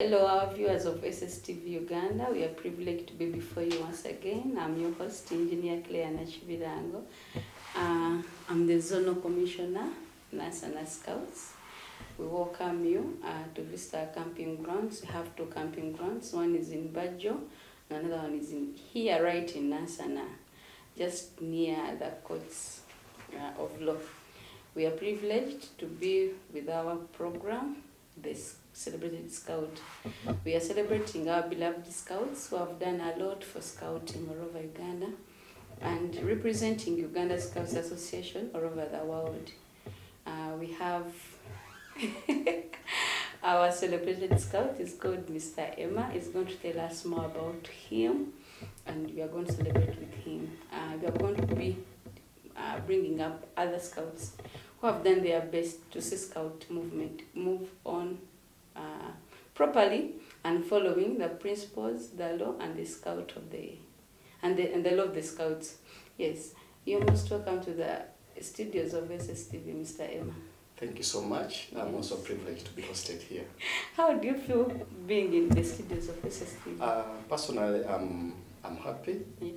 Hello, our viewers of SSTV Uganda. We are privileged to be before you once again. I'm your host, Engineer Claire Nachibirango. I'm the Zonal Commissioner, Nasana Scouts. We welcome you to visit our camping grounds. We have two camping grounds. One is in Bajo, and another one is in here, right in Nasana, just near the courts of law. We are privileged to be with our program, this Celebrated Scout. We are celebrating our beloved scouts who have done a lot for scouting all over Uganda and representing Uganda Scouts Association all over the world. We have our celebrated scout is called Mr. Emma. He's going to tell us more about him and we are going to celebrate with him. We are going to be bringing up other scouts who have done their best to see scout movement move on properly and following the principles, the law, and the scout of the law of the scouts. Yes, you're most welcome to the studios of SSTV, Mr. Emma. Thank you so much. I'm also privileged to be hosted here. How do you feel being in the studios of SSTV? Personally, I'm happy. Yes.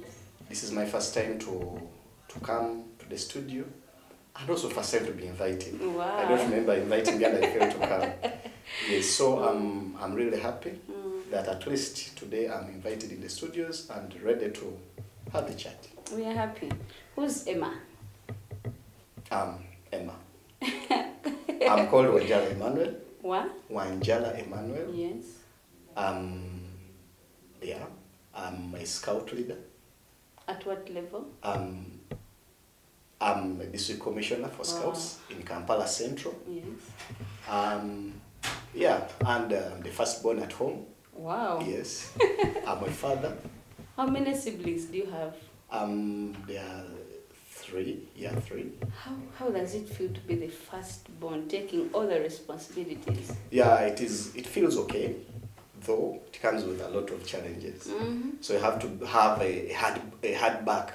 This is my first time to come to the studio, and also first time to be invited. Wow. I don't remember inviting me and I failed to come. Yes, so I'm really happy that at least today I'm invited in the studios and ready to have a chat. We are happy. Who's Emma? Emma. I'm called Wanjala Emmanuel. What? Wanjala Emmanuel. Yes. Yeah, I'm a scout leader. At what level? I'm a district commissioner for scouts in Kampala Central. Yes. Yeah, and the firstborn at home. Wow. Yes. I'm a father. How many siblings do you have? There are three. Yeah, three. How does it feel to be the firstborn, taking all the responsibilities? Yeah, it feels okay, though it comes with a lot of challenges. Mm-hmm. So you have to have a hard back,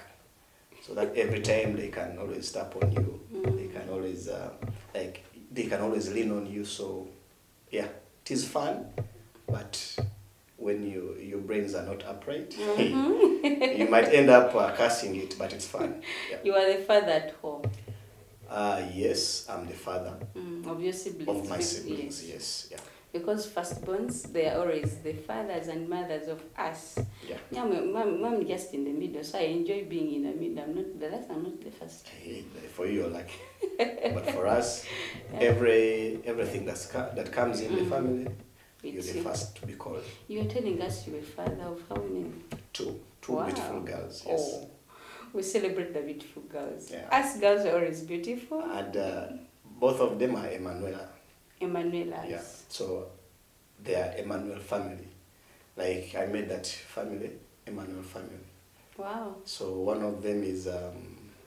so that every time they can always tap on you. Mm-hmm. They can always lean on you. So yeah, it is fun, but when your brains are not upright, Mm-hmm. you might end up cursing it, but it's fun. Yeah. You are the father at home. Yes, I'm the father Of your siblings. of my siblings. Yes, yeah. Because firstborns, they are always the fathers and mothers of us. Yeah. I'm just in the middle, so I enjoy being in the middle. I'm not the first. For you, you're lucky. But for us, everything that comes in the family, you're the first to be called. You're telling us you're a father of how many? Two Wow. beautiful girls. Yes. Oh, we celebrate the beautiful girls. Yeah. Us girls are always beautiful. And both of them are Emanuela. Emanuelas. Yeah. So they are Emmanuel family. Like I made that family, Emmanuel family. Wow. So one of them is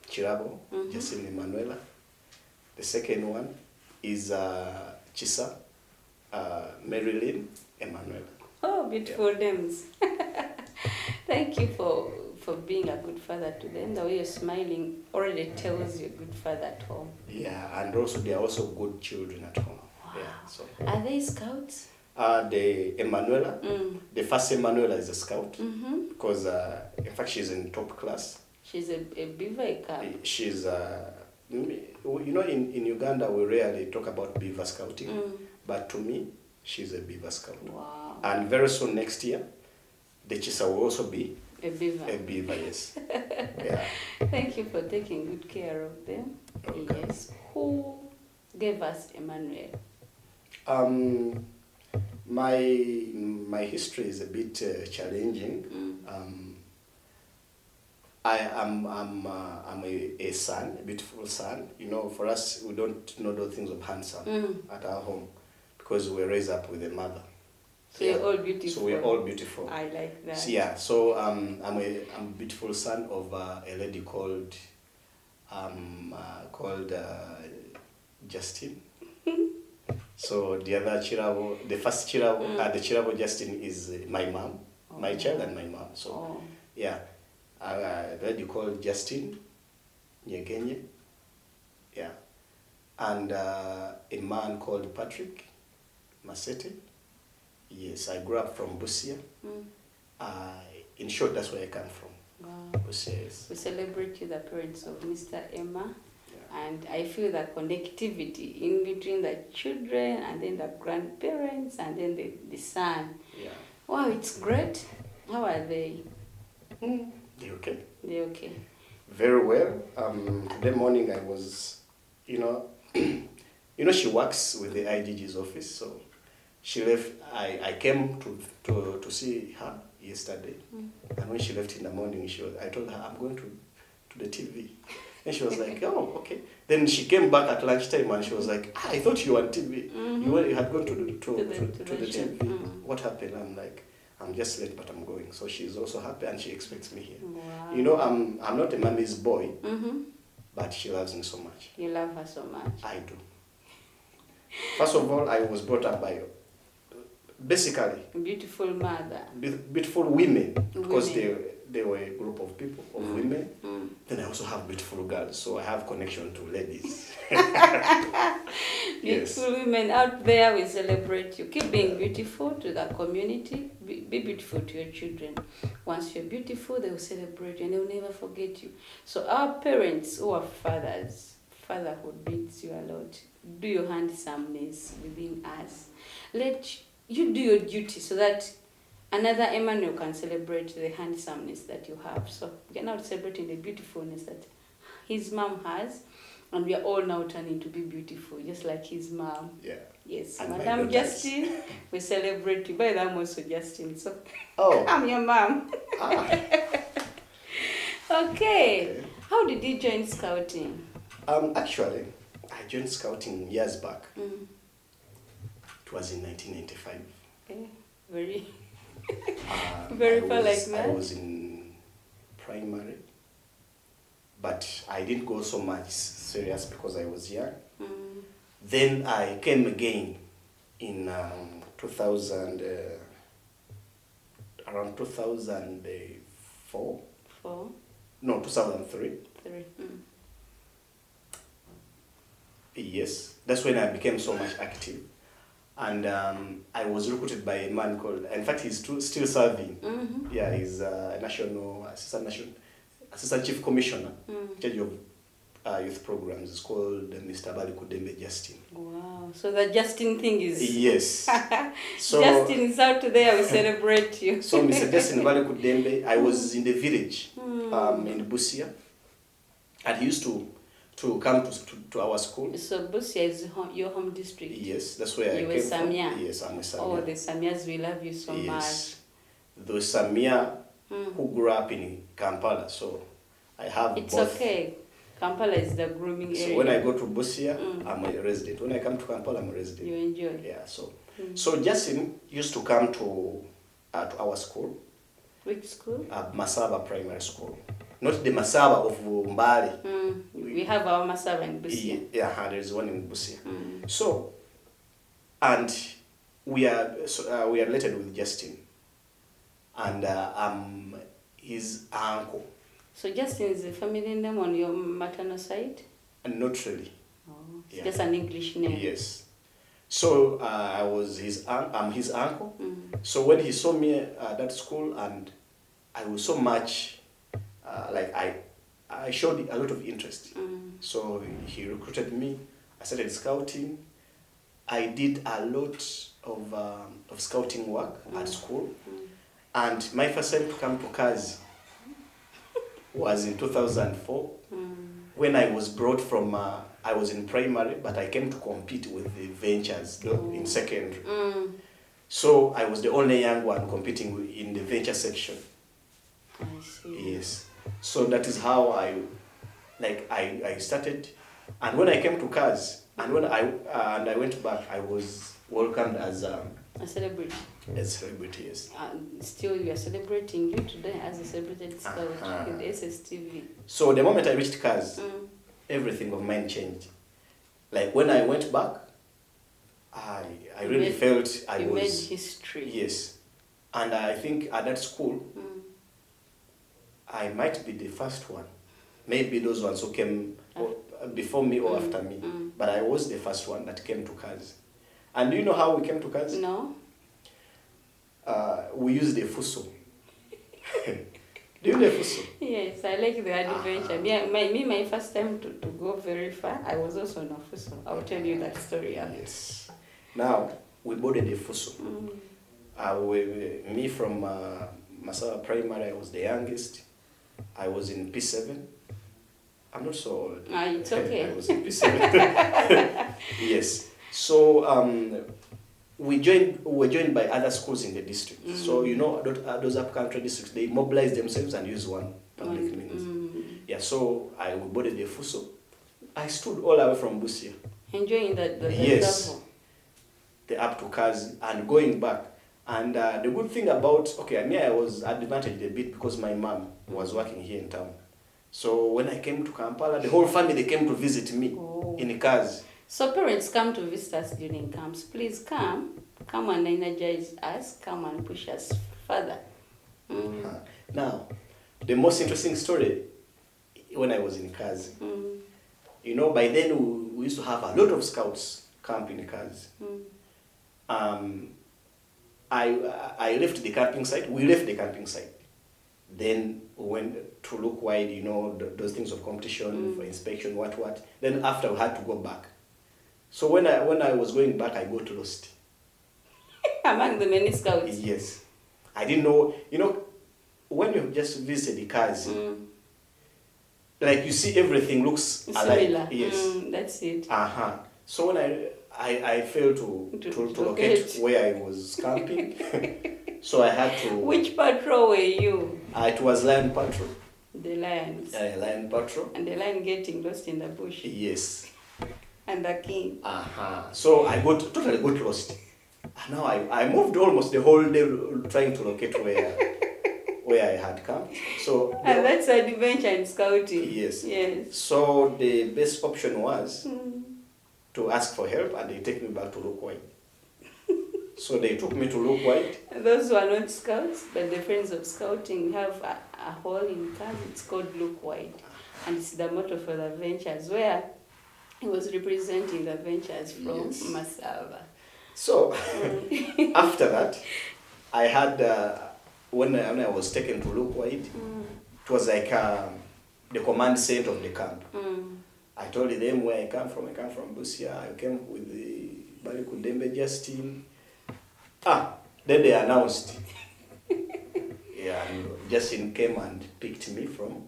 Chirabo, Jacinta Emanuela. The second one is Chisa, Marilyn Emanuela. Oh, beautiful names. Thank you for being a good father to them. The way you're smiling already tells you're a good father at home. Yeah, and also they are also good children at home. Wow. Yeah. So Are they scouts? the Emanuela, the first Emanuela is a scout Mm-hmm. because in fact she's in top class. She's a beaver, a cub. She's in Uganda we rarely talk about beaver scouting, but to me she's a beaver scout. Wow. And very soon next year, the Chisa will also be A beaver. a beaver. Yes. Yeah. Thank you for taking good care of them. Okay. Yes. Who gave us Emmanuel? My history is a bit challenging. I'm a son, a beautiful son. You know, for us, we don't know those things of handsome at our home because we were raised up with a mother. So you're all beautiful. So we're all beautiful. I like that. So, yeah. So I'm a beautiful son of a lady called Justin. So the other Chirabo, the first Chirabo, the Chirabo Justin is my mom, my child and my mom. So yeah, a lady called Justin Nyegenye, yeah, and a man called Patrick Masete, Yes, I grew up from Busia. Mm. In short, that's where I come from. Wow. Busia, yes. We celebrate you, the parents of Mr. Emma. Yeah. And I feel the connectivity in between the children and then the grandparents and then the son. Yeah. Wow, it's great. How are they? They're okay. They're okay. Very well. Today morning I was, she works with the IGG's office, so she left. I came to see her yesterday, and when she left in the morning, I told her I'm going to the TV, and she was like, oh, okay. Then she came back at lunchtime and she was like, I thought you were on TV. You had gone to the TV. What happened? I'm like, I'm just late, but I'm going. So she's also happy and she expects me here. Wow. I'm not a mommy's boy, but she loves me so much. You love her so much. I do. First of all, I was brought up by basically Beautiful mother. beautiful women, because they were a group of people, of women. Then I also have beautiful girls, so I have connection to ladies. Beautiful women out there, we celebrate you. Keep being beautiful to the community. Be beautiful to your children. Once you're beautiful, they will celebrate you and they will never forget you. So our parents who are fathers, fatherhood means you a lot. Do your handsomeness within us. Let you do your duty so that another Emmanuel can celebrate the handsomeness that you have. So we are now celebrating the beautifulness that his mom has, and we are all now turning to be beautiful, just like his mom. Yeah. Yes, And Madam Justin, we celebrate you. By the way, I'm also Justin, so I'm your mom. Okay. How did you join scouting? Actually, I joined scouting years back. It was in 1995. Okay. Very very far like that. I was in primary, but I didn't go so much serious because I was young. Then I came again in 2000, around 2004. No, 2003. Yes, that's when I became so much active. And I was recruited by a man called, in fact, he's still serving. Yeah, he's a assistant chief commissioner, in charge of youth programs. It's called Mr. Bali Kudembe Justin. Wow, so the Justin thing is... Yes. So, Justin is out there, we celebrate you. So Mr. Justin Bali Kudembe, I was in the village in Busia, and he used to come to our school. So Busia is your home district? Yes, that's where I came from. Yes, I'm a Samia. Oh, the Samias, we love you so much. Those Samia who grew up in Kampala, so I have it's both. It's okay. Kampala is the grooming area. So when I go to Busia, I'm a resident. When I come to Kampala, I'm a resident. You enjoy? Yeah, so Justin used to come to our school. Which school? Masaba Primary School. Not the Masaba of Mbali. We have our Masaba in Busia. Yeah, there's one in Busia. So, and we are related with Justin, and I'm his uncle. So Justin is a family name on your maternal side? Not really. Oh, it's just an English name. Yes. So I'm his uncle. So when he saw me at that school, and I was so much I showed a lot of interest. So he recruited me. I started scouting. I did a lot of scouting work at school. And my first time to come to Kazi was in 2004, when I was brought from, I was in primary, but I came to compete with the ventures in secondary. So I was the only young one competing in the venture section. I see. Yes. So that is how I started. And when I came to Kazi, and when I went back, I was welcomed as a celebrity. As a celebrity, yes. Still, you are celebrating you today as a celebrated scout in the SSTV. So the moment I reached Kazi, everything of mine changed. Like when I went back, I really felt I was... You made history. Yes. And I think at that school, I might be the first one. Maybe those ones who came before me or after me. But I was the first one that came to Kazi. And do you know how we came to Kazi? No. we used a fuso. Do you know a fuso? Yes, I like the adventure. My first time to go very far, I was also on a fuso. I'll tell you that story after. Yes. Now, we boarded a fuso. Me from Massawa Primary, I was the youngest. I was in P7. I'm not so old. It's okay. I was in P7. Yes. So we were joined by other schools in the district. So you know those up-country districts, they mobilize themselves and use one public means. Yeah. So we boarded the fuso. I stood all the way from Busia. Enjoying the yes. travel. The up to Kazi and going back. And the good thing about I was advantaged a bit because my mom was working here in town. So when I came to Kampala, the whole family they came to visit me in Kazi. So parents come to visit us during camps. Please come and energize us, come and push us further. Now, the most interesting story when I was in Kazi. You know, by then we used to have a lot of scouts camp in Kazi. I left the camping site. We left the camping site. Then we went to look wide, you know, those things of competition for inspection, what. Then after we had to go back. So when I was going back, I got lost. Among the many scouts? Yes. I didn't know, you know, when you just visit the cars, like you see everything looks alike. Similar. Yes. That's it. So when I failed to locate where I was camping, so I had to... Which patrol were you? It was Lion Patrol. The lions. Lion Patrol. And the lion getting lost in the bush. Yes. And the king. So I totally got lost. And now I moved almost the whole day trying to locate where I had camped. So and that's adventure in scouting. Yes. Yes. So the best option was to ask for help, and they take me back to Lukwai. So they took me to Lukwai. Those who are not scouts, but the friends of scouting have a hall in Kazi. It's called Lukwai, and it's the motto for the ventures, where he was representing the ventures from Massawa. So after that, I had when I was taken to Lukwai, it was like the command center of the camp. I told them where I come from. I come from Busia. I came with the Balikudembe Justin. Then they announced. And Justin came and picked me from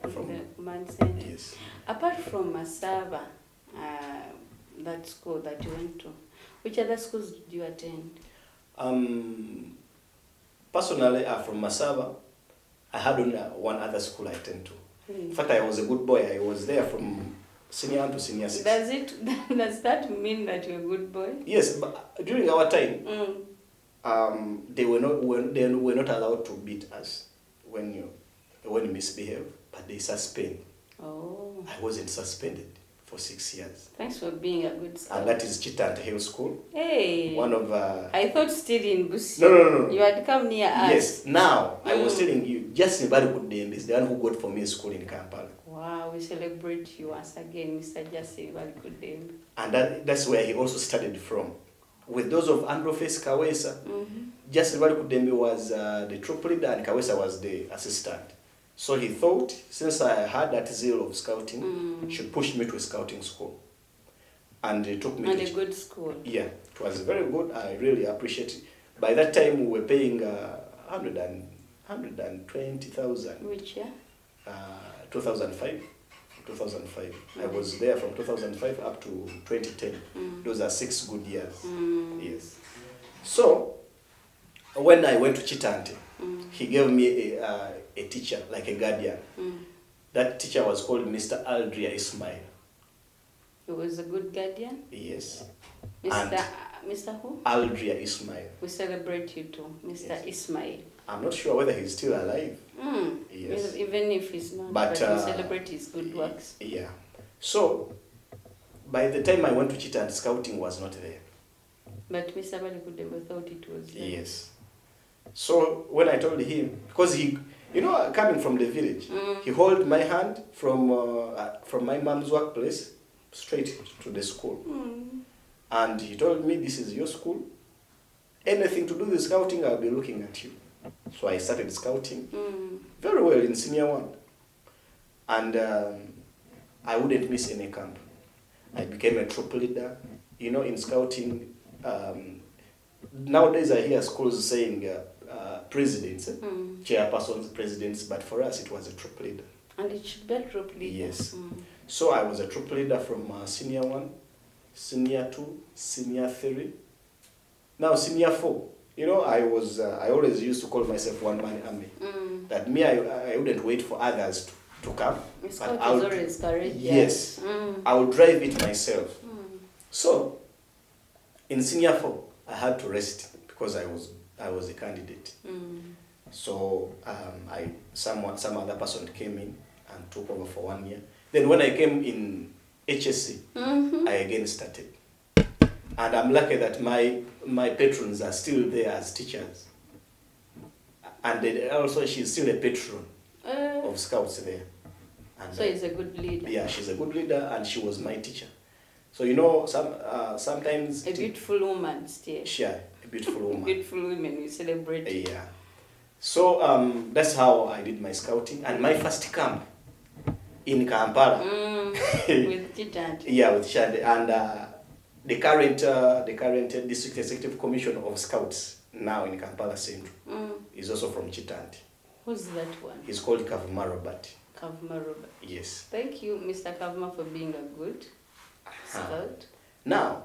the command center. Yes. Apart from Massawa, that school that you went to, which other schools did you attend? Personally, from Massawa, I had only one other school I attended to. In fact, I was a good boy. I was there from senior 1 to senior 6. Does that mean that you're a good boy? Yes, but during our time, they were not allowed to beat us when you misbehave, but they suspend. I wasn't suspended for 6 years. Thanks for being a good scout. And that is Chitant Hill School. Hey. One of... I thought still in Busia. No. You had come near us. Yes, now, I was telling you, just in Balikudembe is the one who got for me school in Kampala. Wow, we celebrate you once again, Mr. Justin Balikudembe. And that's where he also studied from. With those of Androfes Kawesa, Justin Balikudembe was the troop leader and Kawesa was the assistant. So he thought, since I had that zeal of scouting, he should push me to a scouting school. And he took me to a good school. Yeah, it was very good. I really appreciate it. By that time, we were paying 120,000. Which year? 2005. I was there from 2005 up to 2010. Those are 6 good years. Yes. So, when I went to Chitante, he gave me a teacher, like a guardian. That teacher was called Mr. Aldria Ismail. He was a good guardian? Yes. Mr. who? Aldria Ismail. We celebrate you too, Mr. Ismail. I'm not sure whether he's still alive. Yes. Even if he's not, but we celebrate his good works. Yeah. So, by the time I went to Chitante, scouting was not there. But Mr. Balikudembe thought it was there. Yes. So, when I told him, because he, you know, coming from the village, he held my hand from my mom's workplace straight to the school. And he told me, this is your school. anything to do with scouting, I'll be looking at you. So I started scouting very well in senior one. And I wouldn't miss any camp. I became a troop leader. You know, in scouting, nowadays I hear schools saying presidents, chairpersons, presidents, but for us it was a troop leader. And it should be a troop leader. Yes. So I was a troop leader from senior 1, senior 2, senior 3, now senior 4. You know, I always used to call myself one-man army. That me, I wouldn't wait for others to come. Scout is always courageous. Yes. I would drive it myself. So, in senior 4, I had to rest because I was a candidate. So some other person came in and took over for 1 year. Then when I came in HSC, I again started. And I'm lucky that my patrons are still there as teachers. And then also she's still a patron of Scouts there. And so he's a good leader. Yeah, she's a good leader and she was my teacher. So you know, sometimes... A beautiful woman still. Yeah, a beautiful woman. Beautiful women, we celebrate. Yeah. So that's how I did my scouting. And my first camp in Kampala. With Chitanti. Yeah, with Chitanti. And the current District Executive Commission of Scouts now in Kampala Central is also from Chitanti. Who's that one? He's called Kavuma Robert. Kavuma Robert. Yes. Thank you, Mr. Kavuma, for being a good scout. Now,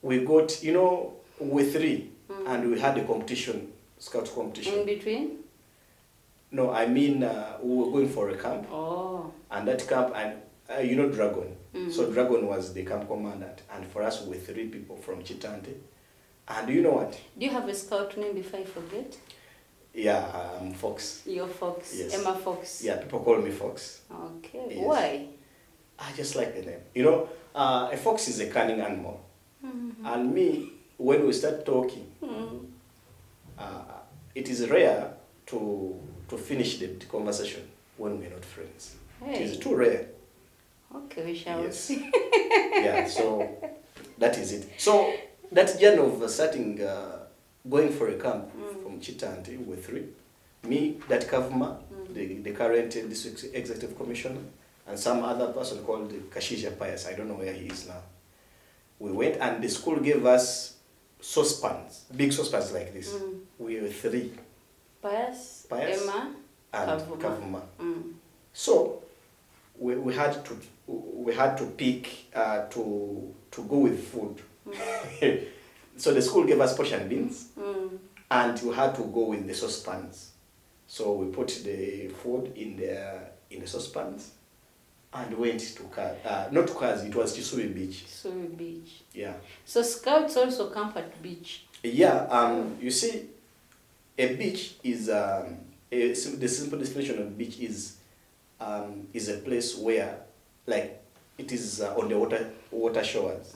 we got, you know, we 3 and we had a competition, scout competition. In between? No, I mean, we were going for a camp. Oh. And that camp, and you know Dragon. So Dragon was the camp commandant. And for us, we were 3 people from Chitanti. And do you know what? Do you have a scout name before I forget? Yeah, Fox. You're Fox. Yes. Emma Fox. Yeah, people call me Fox. Okay. Yes. Why? I just like the name. You know, a fox is a cunning animal. And me, when we start talking, it is rare to finish the conversation when we're not friends. Hey. It is too rare. Okay, we shall see. Yeah, so that is it. So that journey of starting, going for a camp from Chitanti with 3, me, that Kavuma, the current District Executive Commissioner, and some other person called Kashisha Pius, I don't know where he is now. We went and the school gave us saucepans, big saucepans like this. We were 3. Pius, Emma, and Kavuma. So we had to pick to go with food. So the school gave us portion beans, and we had to go with the saucepans. So we put the food in the saucepans, and went to not to Kazi, it was Chisui Beach. Chisui Beach. Yeah. So scouts also camp at beach. Yeah. You see, a beach is the simple definition of beach is a place where, like, it is on the water shores.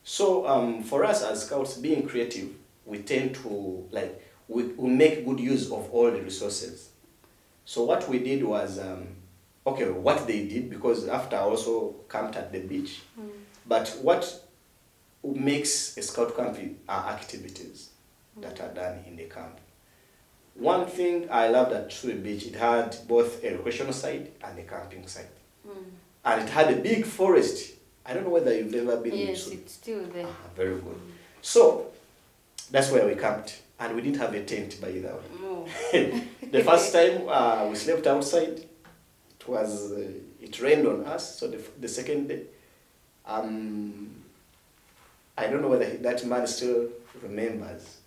So for us as scouts, being creative, we tend to, like, we make good use of all the resources. So what we did was, okay, what they did, because after I also camped at the beach, but what makes a scout camp are activities that are done in the camp. One thing I loved at Chisui Beach, it had both a recreational site and a camping site. And it had a big forest. I don't know whether you've ever been. Yes, it's still there. Very good. So that's where we camped, and we didn't have a tent, by the way. No. The first time we slept outside, it rained on us. So the second day, I don't know whether that man still remembers.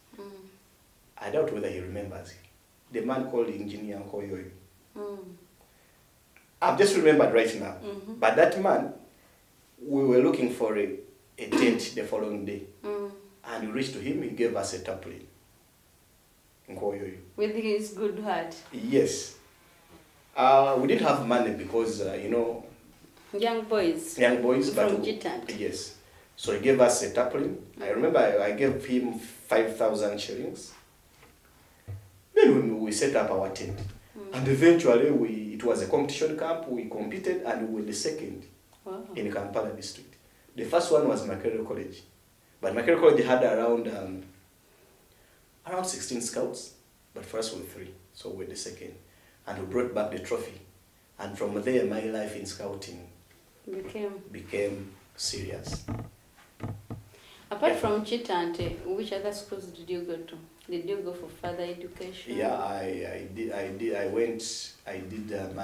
I doubt whether he remembers. The man called Engineer Nkoyoyo. I've just remembered right now. But that man, we were looking for a tent the following day. And we reached to him, he gave us a tarpaulin. Nkoyoyo. With his good heart. Yes. We didn't have money because, you know... Young boys. From Chitanti. Yes. So he gave us a tarpaulin. I remember I gave him 5,000 shillings. Then we set up our tent. And eventually, it was a competition camp. We competed and we were the second in Kampala district. The first one was Makerere College. But Makerere College had around around 16 scouts, but for us we were 3, so we're the second. And we brought back the trophy. And from there, my life in scouting became serious. Apart from Chitante, which other schools did you go to? Did you go for further education? Yeah, I did. I did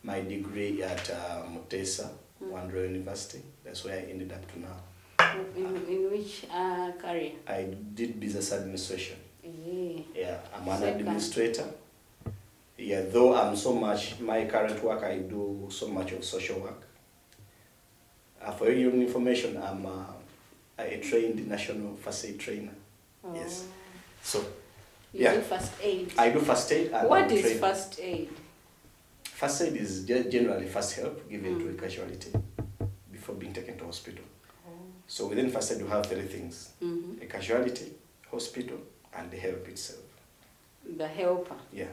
my degree at Mutesa Wandro University. That's where I ended up to now. In which career? I did business administration. Yeah, I'm an Second. administrator. Yeah, though I'm so much, my current work, I do so much of social work. For your information, I'm a trained national first aid trainer. Oh. Yes. So, you do first aid. I do first aid. And what is first aid? First aid is generally first help given to a casualty before being taken to hospital. So within first aid, you have 3 things: a casualty, hospital, and the help itself. The helper. Yeah.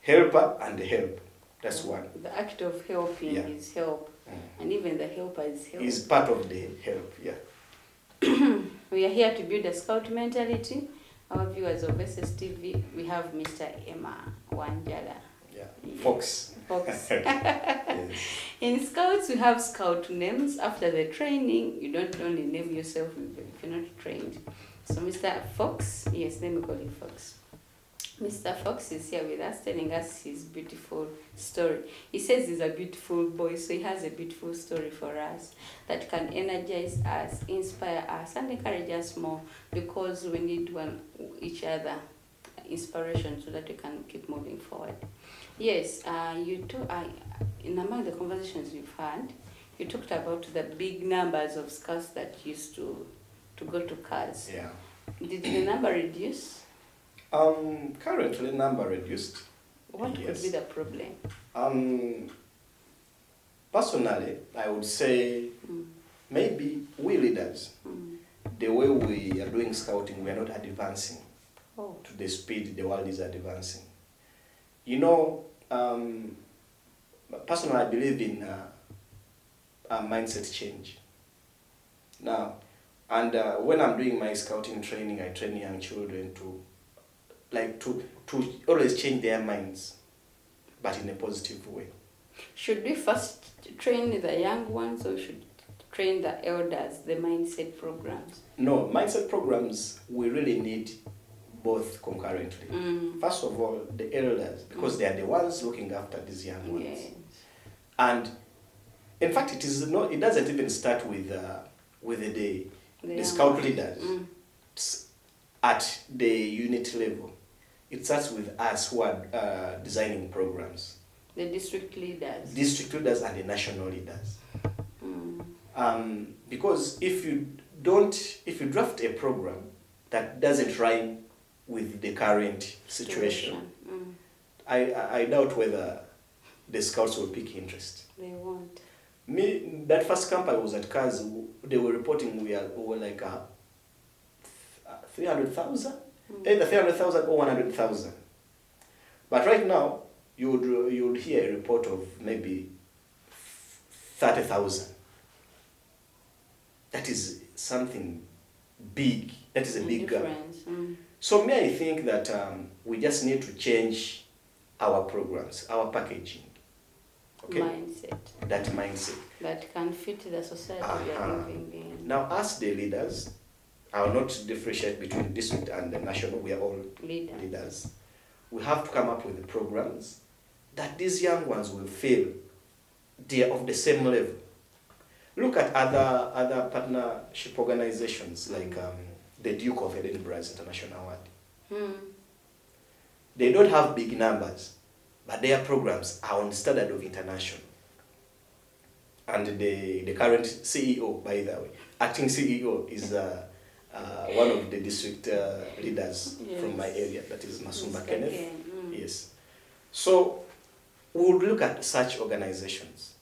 Helper and the help. That's one. The act of helping is help. And even the helper is help. Is part of the help, yeah. We are here to build a scout mentality. Our viewers of SSTV, we have Mr. Emma Wanjala. Yeah. Fox. Yes. In Scouts, we have Scout names. After the training, you don't only name yourself if you're not trained. So Mr. Fox, yes, let me call him Fox. Mr. Fox is here with us telling us his beautiful story. He says he's a beautiful boy, so he has a beautiful story for us that can energize us, inspire us, and encourage us more, because we need each other inspiration so that we can keep moving forward. Yes, you two, in among the conversations we've had, you talked about the big numbers of scouts that used to go to cars. Yeah. Did the number reduce? Currently number reduced. What could be the problem? Personally, I would say maybe we leaders, the way we are doing scouting, we are not advancing to the speed the world is advancing. You know, personally, I believe in a mindset change. Now, and when I'm doing my scouting training, I train young children to always change their minds, but in a positive way. Should we first train the young ones, or should train the elders, the mindset programs? No, mindset programs, we really need both concurrently. First of all, the elders, because they are the ones looking after these young ones. Yes. And in fact, it doesn't even start with the scout leaders at the unit level. It starts with us who are designing programs. The district leaders. District leaders and the national leaders. Because if you draft a program that doesn't rhyme with the current situation, I doubt whether the scouts will pick interest. They won't. Me, that first camp I was at CAS, they were reporting we were like 300,000, either 300,000 or 100,000. But right now, you would hear a report of maybe 30,000. That is something big. That is a big gap. So I think that we just need to change our programs, our packaging. Okay? Mindset. That mindset. That can fit the society we are living in. Now, as the leaders, I will not differentiate between district and the national. We are all leaders. We have to come up with the programs that these young ones will feel they are of the same level. Look at other partnership organizations like the Duke of Edinburgh's International Award. They don't have big numbers, but their programs are on the standard of international. And the current CEO, by the way, acting CEO, is one of the district leaders from my area, that is Masumba Kenneth. Yes. So we would look at such organizations,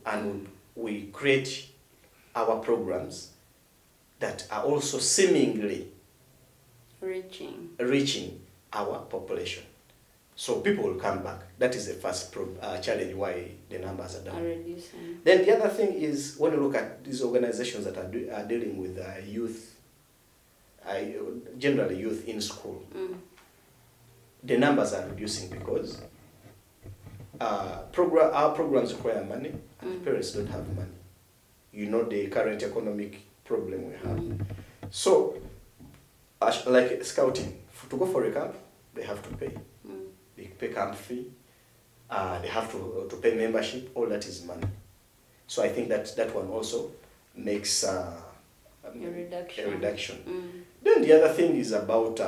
and we create our programs that are also seemingly reaching our population. So people will come back. That is the first challenge why the numbers are down. Then the other thing is when you look at these organizations that are dealing with youth generally youth in school, the numbers are reducing because our programs require money and the parents don't have money. You know the current economic problem we have. So, like scouting, to go for a camp, they have to pay. They pay camp fee. They have to pay membership. All that is money. So I think that one also makes a reduction. Then the other thing is about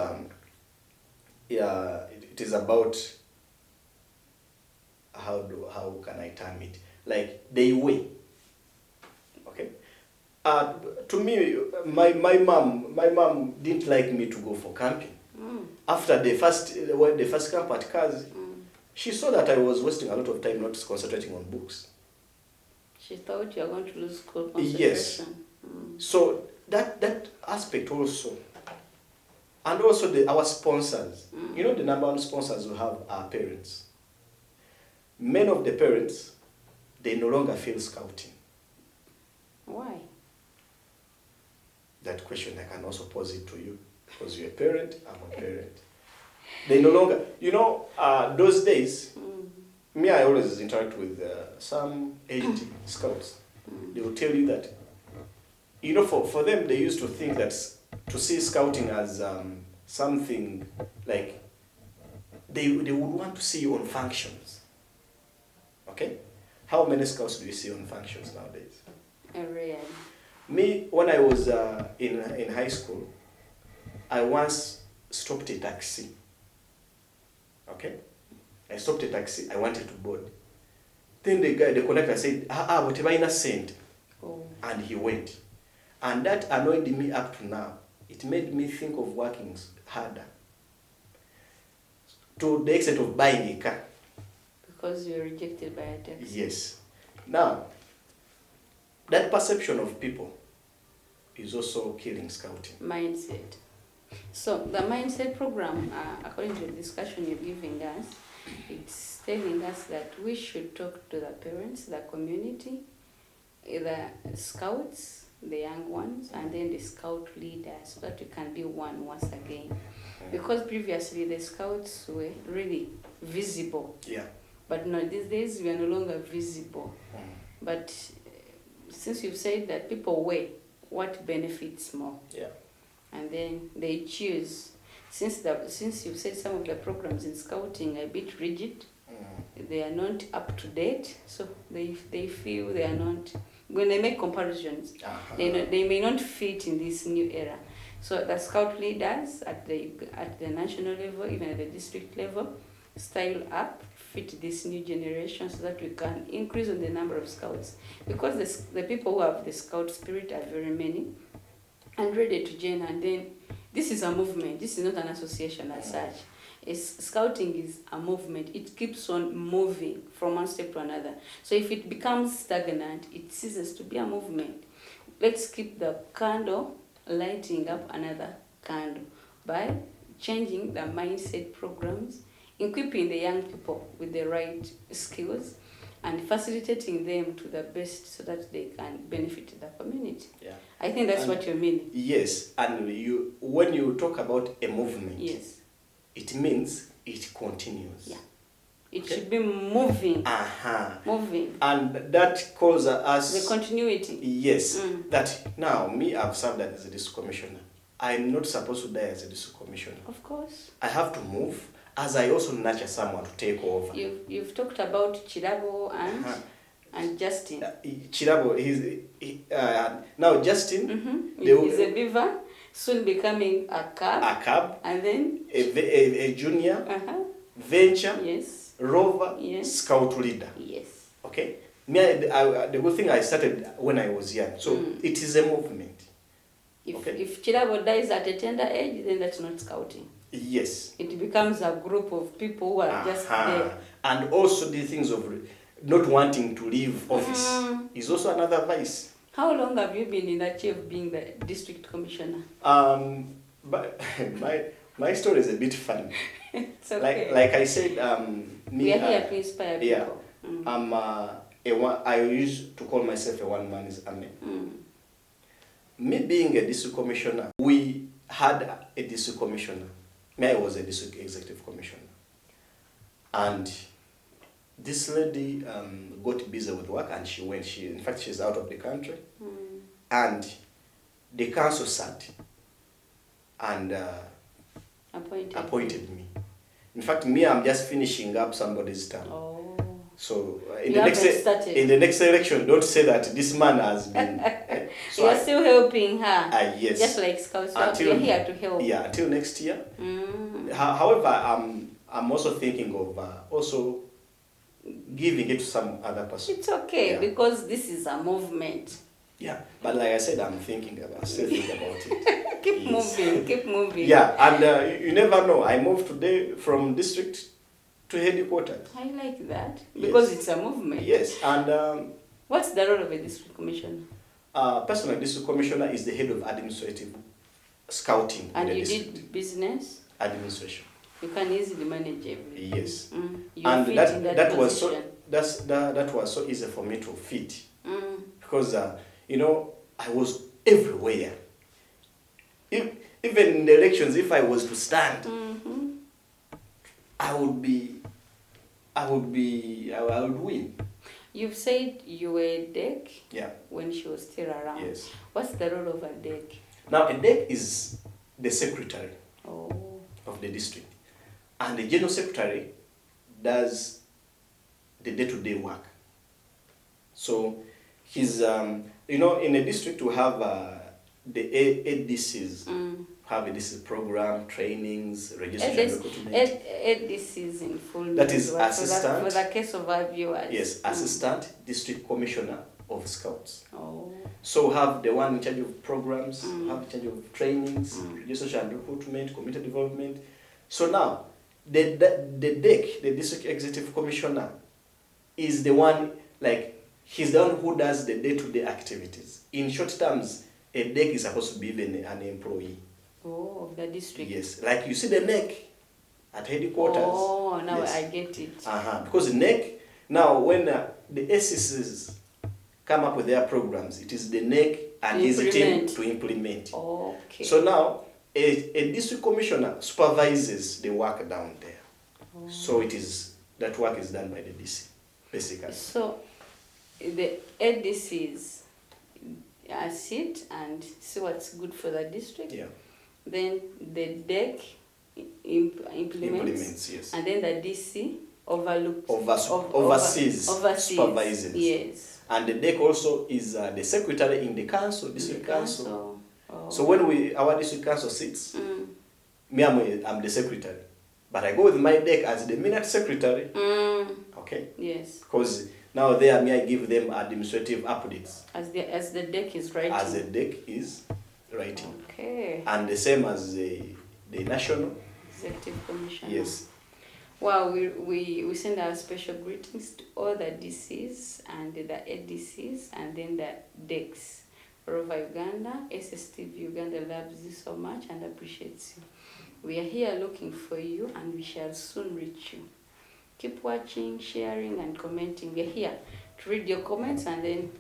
it is about how can I term it? Like they weigh. Okay. To me, my mom didn't like me to go for camping. After the first camp at Kazi, she saw that I was wasting a lot of time not concentrating on books. She thought you were going to lose school concentration. Yes. So that aspect also, and also our sponsors. You know, the number one sponsors we have are parents. Many of the parents, they no longer feel scouting. Why? That question I can also pose it to you, because you're a parent, I'm a parent. They no longer, you know, those days, me, I always interact with some aged scouts. They will tell you that, you know, for them, they used to think that to see scouting as something like, they would want to see you on functions. Okay? How many scouts do you see on functions nowadays? Rarely. Me, when I was in high school, I once stopped a taxi. Okay? I stopped a taxi. I wanted to board. Then the conductor said, whatever in a cent. Oh. And he went. And that annoyed me up to now. It made me think of working harder. To the extent of buying a car. Because you were rejected by a taxi. Yes. Now, that perception of people is also killing scouting. Mindset. So the mindset program, according to the discussion you're giving us, it's telling us that we should talk to the parents, the community, the scouts, the young ones, and then the scout leaders, so that we can be one once again. Because previously the scouts were really visible. Yeah. But no, these days we are no longer visible. But since you've said that people weigh what benefits more. Yeah. And then they choose. Since you've said some of the programs in scouting are a bit rigid, they are not up to date, so they feel they are not. When they make comparisons, they may not fit in this new era. So the scout leaders at the national level, even at the district level, style up, fit this new generation, so that we can increase on the number of scouts. Because the people who have the scout spirit are very many and ready to join. And then this is a movement. This is not an association as such. Scouting is a movement. It keeps on moving from one step to another. So if it becomes stagnant, it ceases to be a movement. Let's keep the candle lighting up another candle by changing the mindset programs, equipping the young people with the right skills, and facilitating them to the best so that they can benefit the community. Yeah. I think that's what you mean. Yes, and when you talk about a movement, yes, it means it continues. Yeah. It should be moving. Moving. And that calls us... the continuity. Yes. That now, me, I've served as a district commissioner. I'm not supposed to die as a district commissioner. Of course. I have to move, as I also nurture someone to take over. You've talked about Chirabo and Justin. Chirabo, now Justin... He's a beaver, soon becoming a cub. A cub. And then... a junior. Venture. Yes. Rover. Yes. Scout leader. Yes. Okay? The good thing I started when I was young. So it is a movement. If Chirabo dies at a tender age, then that's not scouting. Yes. It becomes a group of people who are just there. And also the things of not wanting to leave office is also another vice. How long have you been in that chair of being the district commissioner? But my story is a bit funny. It's okay. Like I said, we are here to inspire people. Yeah. I used to call myself a one-man army. Me being a district commissioner, we had a district commissioner. I was a district executive commissioner. And this lady got busy with work and she went. In fact, she's out of the country. And the council sat and appointed me. In fact, I'm just finishing up somebody's term. Oh. So in the next election, don't say that this man has been. So you're still helping her. Yes. Just like Scouts, you're here to help. Yeah, until next year. However, I'm also thinking of also giving it to some other person. It's okay because this is a movement. Yeah, but like I said, I'm still thinking about it. Keep moving. Yeah, and you never know. I moved today from district to headquarters. I like that because it's a movement. Yes, and what's the role of a district commissioner? Personal district commissioner is the head of administrative scouting. And you did business administration. You can easily manage everything. Yes, and that was so easy for me to fit because I was everywhere. Even in the elections, if I was to stand, I would win. You've said you were a DEC when she was still around. Yes. What's the role of a DEC? Now, a DEC is the secretary of the district. And the general secretary does the day-to-day work. So he's, in a district we have the ADCs. Have a DCs program, trainings, registration, recruitment. ADCs in full. That is assistant. For the case of our viewers. Yes, assistant district commissioner of Scouts. Oh. So we have the one in charge of programs, we have in charge of trainings, registration and recruitment, community development. So now, the DEC, the district executive commissioner, is the one, he's the one who does the day-to-day activities. In short terms, a DEC is supposed to be even an employee. Oh, of the district. Yes, like you see the NEC at headquarters. Oh, now I get it. Because NEC, now when the SCCs come up with their programs, it is the NEC and his team to implement. Okay. So now, a district commissioner supervises the work down there. So that work is done by the DC, basically. So the ADCs sit and see what's good for the district. Yeah. Then the DEC implements, yes. And then the DC oversees, supervises. Yes. And the DEC also is the secretary in the council, district council. So when our district council sits, me, I'm the secretary. But I go with my DEC as the minute secretary. Okay? Yes. Because now there, I give them administrative updates. As the DEC is writing. As the DEC is writing. Okay. And the same as the National Executive Commissioner. Yes. Well, we send our special greetings to all the DCs and the ADCs and then the DECs. Rova Uganda, SSTV Uganda loves you so much and appreciates you. We are here looking for you and we shall soon reach you. Keep watching, sharing and commenting. We are here to read your comments and then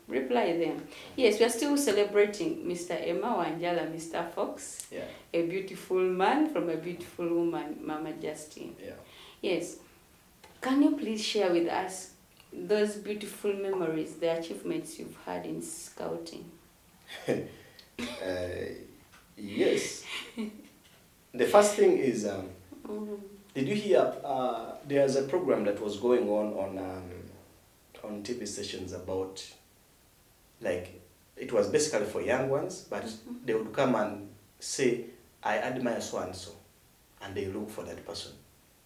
reply them. Yes, we are still celebrating Mr. Emma Wanjala, Mr. Fox. Yeah. A beautiful man from a beautiful woman, Mama Justine. Yeah. Yes. Can you please share with us those beautiful memories, the achievements you've had in scouting? Yes. The first thing is, did you hear, there's a program that was going on TV stations about, it was basically for young ones, but they would come and say, I admire so-and-so, and they look for that person.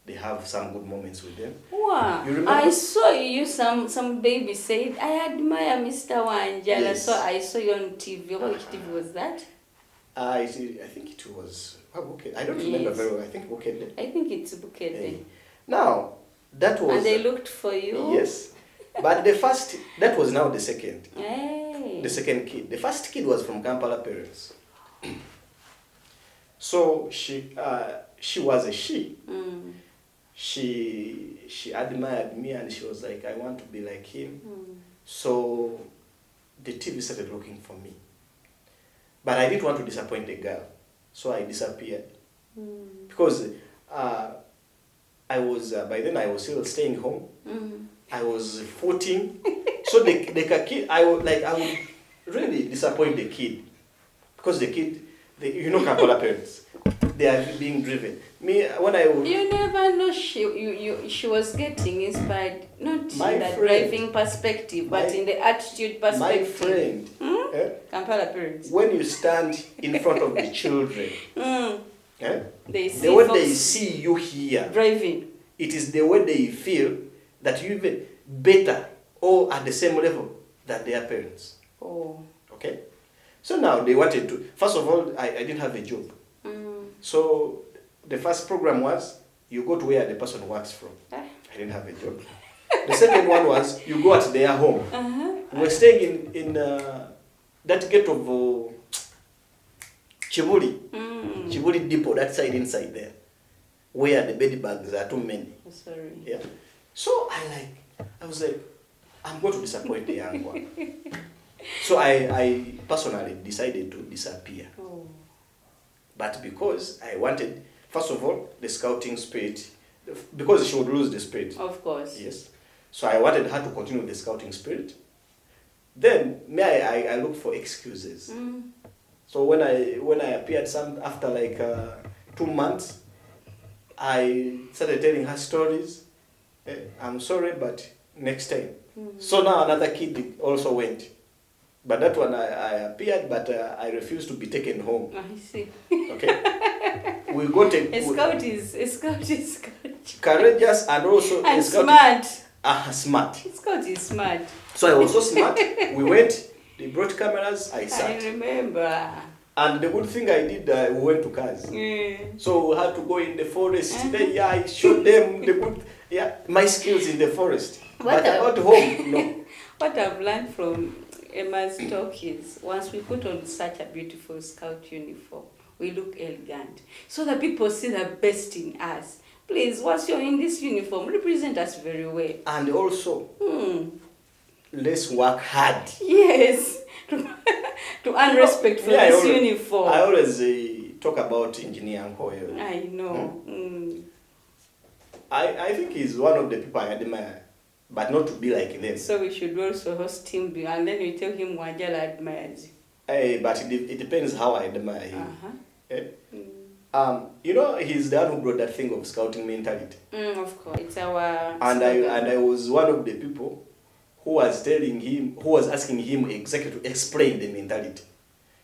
They have some good moments with them. Wow. You remember? I saw you, some baby said, I admire Mr. Wanjala. Yes. So I saw you on TV. Which TV was that? I think it was, I don't remember very well. I think Bukede. I think it's Bukede. Now, that was... And they looked for you? Yes. But the first, that was now the second. Hey. The second kid. The first kid was from Kampala parents. So she was a she. She admired me and she was like, I want to be like him. So the TV started looking for me. But I didn't want to disappoint the girl. So I disappeared. Because I was, by then I was still staying home. I was footing. So the kid, I would really disappoint the kid. Because the kid, you know Kampala parents, they are being driven. Me, when I would... You never know she was getting inspired, not in the driving perspective, but in the attitude perspective. My friend, Kampala parents. when you stand in front of the children, They see the way they see you here, driving, it is the way they feel that you even better or at the same level than their parents. Oh. Okay? So now they wanted to, first of all, I didn't have a job. So the first program was, you go to where the person works from. I didn't have a job. The second one was, you go at their home. We were staying in that gate of Chibuli. Chibuli Depot, that side inside there. Where the bed bugs are too many. Sorry. Yeah. So I was like, I'm going to disappoint the young one. So I personally decided to disappear. Oh. But because I wanted, first of all, the scouting spirit, because she would lose the spirit. Of course. Yes. So I wanted her to continue the scouting spirit. Then I looked for excuses. So when I appeared after like 2 months, I started telling her stories. I'm sorry, but next time. So now another kid also went. But that one I appeared, but I refused to be taken home. I see. Okay. We got A scout is courageous and also and a scout smart. Smart. Scout is smart. So I was so smart. We went. They brought cameras. I sat. I remember. And the good thing I did, we went to cars. So we had to go in the forest. I showed them the good. My skills in the forest. But about home, no. What I've learned from Emma's talk is, once we put on such a beautiful scout uniform, we look elegant. So that people see the best in us. Please, once you're in this uniform, represent us very well. And also, let's work hard. Yes. To earn respect for this uniform. I always talk about Engineer Nkoyo. I know. I think he's one of the people I admire, but not to be like them. So we should also host him, and then we tell him Wanjala admires you. But it depends how I admire him. You know, he's the one who brought that thing of scouting mentality. Of course, it's our. And I was one of the people who was asking him exactly to explain the mentality,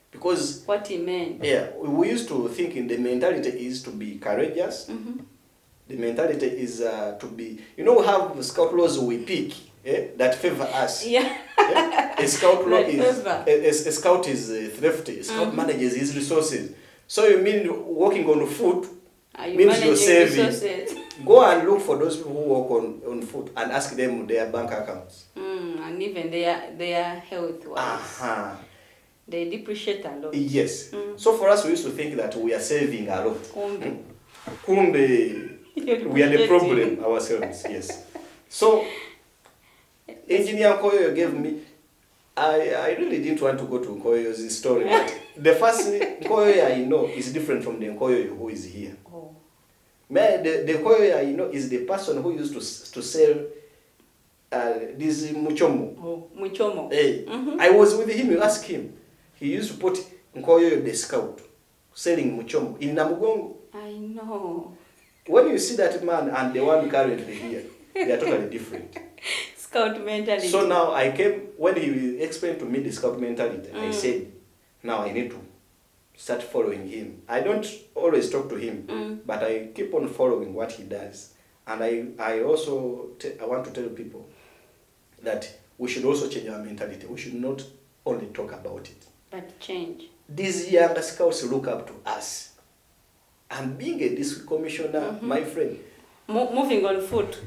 because what he meant. Yeah, we used to think in the mentality is to be courageous. The mentality is to be, we have scout laws we pick that favor us. A scout law is a scout is thrifty. A scout manages his resources. So you mean walking on foot means you're saving. Resources? Go and look for those people who walk on foot and ask them their bank accounts. And even their health wise. They depreciate a lot. Yes. So for us, we used to think that we are saving a lot. Kumbe, we are the problem ourselves. Yes. So, Engineer Nkoyo gave me. I really didn't want to go to Nkoyo's story. But the first Nkoyo I know is different from the Nkoyo who is here. The Nkoyo I know is the person who used to sell this muchomo. Muchomo. Hey, I was with him. You ask him. He used to put Nkoyo the scout selling muchomo in Namugongo. I know. When you see that man and the one currently here, they are totally different. Scout mentality. So now I came, when he explained to me the scout mentality, I said, now I need to start following him. I don't always talk to him, but I keep on following what he does. And I also I want to tell people that we should also change our mentality. We should not only talk about it, but change. These younger scouts look up to us. And being a district commissioner, my friend. Moving on foot.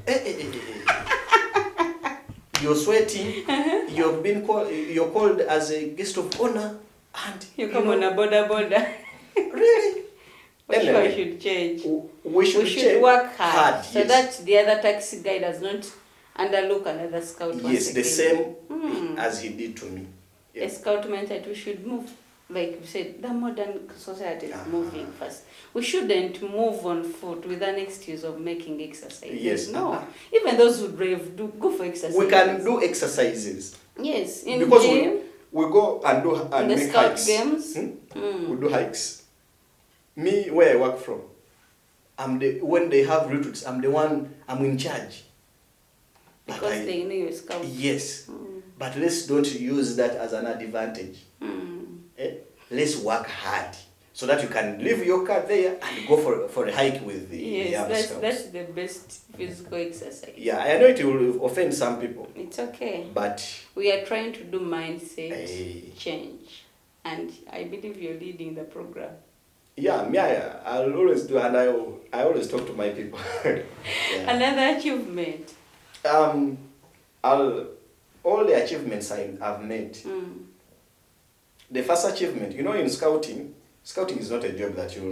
You're sweating. You've been you're called as a guest of honor, and you come on a border. Really? Anyway, we should change. We should work hard so that the other taxi guy does not underlook another scout. Yes, the same as he did to me. A scout mentality, we should move like you said, the modern society is moving fast. We shouldn't move on foot with an excuse of making exercise. Yes. No. Even those who drive, go for exercise. We can do exercises. Yes. In because gym, we go and do and in the make scout hikes. games. We do hikes. Me, where I work from, when they have retreats, I'm in charge. Because they know you're a scout. Yes. But let's don't use that as an advantage. Let's work hard so that you can leave your car there and go for a hike with the other scouts. That's the best physical exercise. Yeah, I know it will offend some people. It's okay. But we are trying to do mindset change. And I believe you're leading the program. Yeah, I'll always do, and I always talk to my people. Yeah. Another achievement. All the achievements I've made. The first achievement, in scouting is not a job that you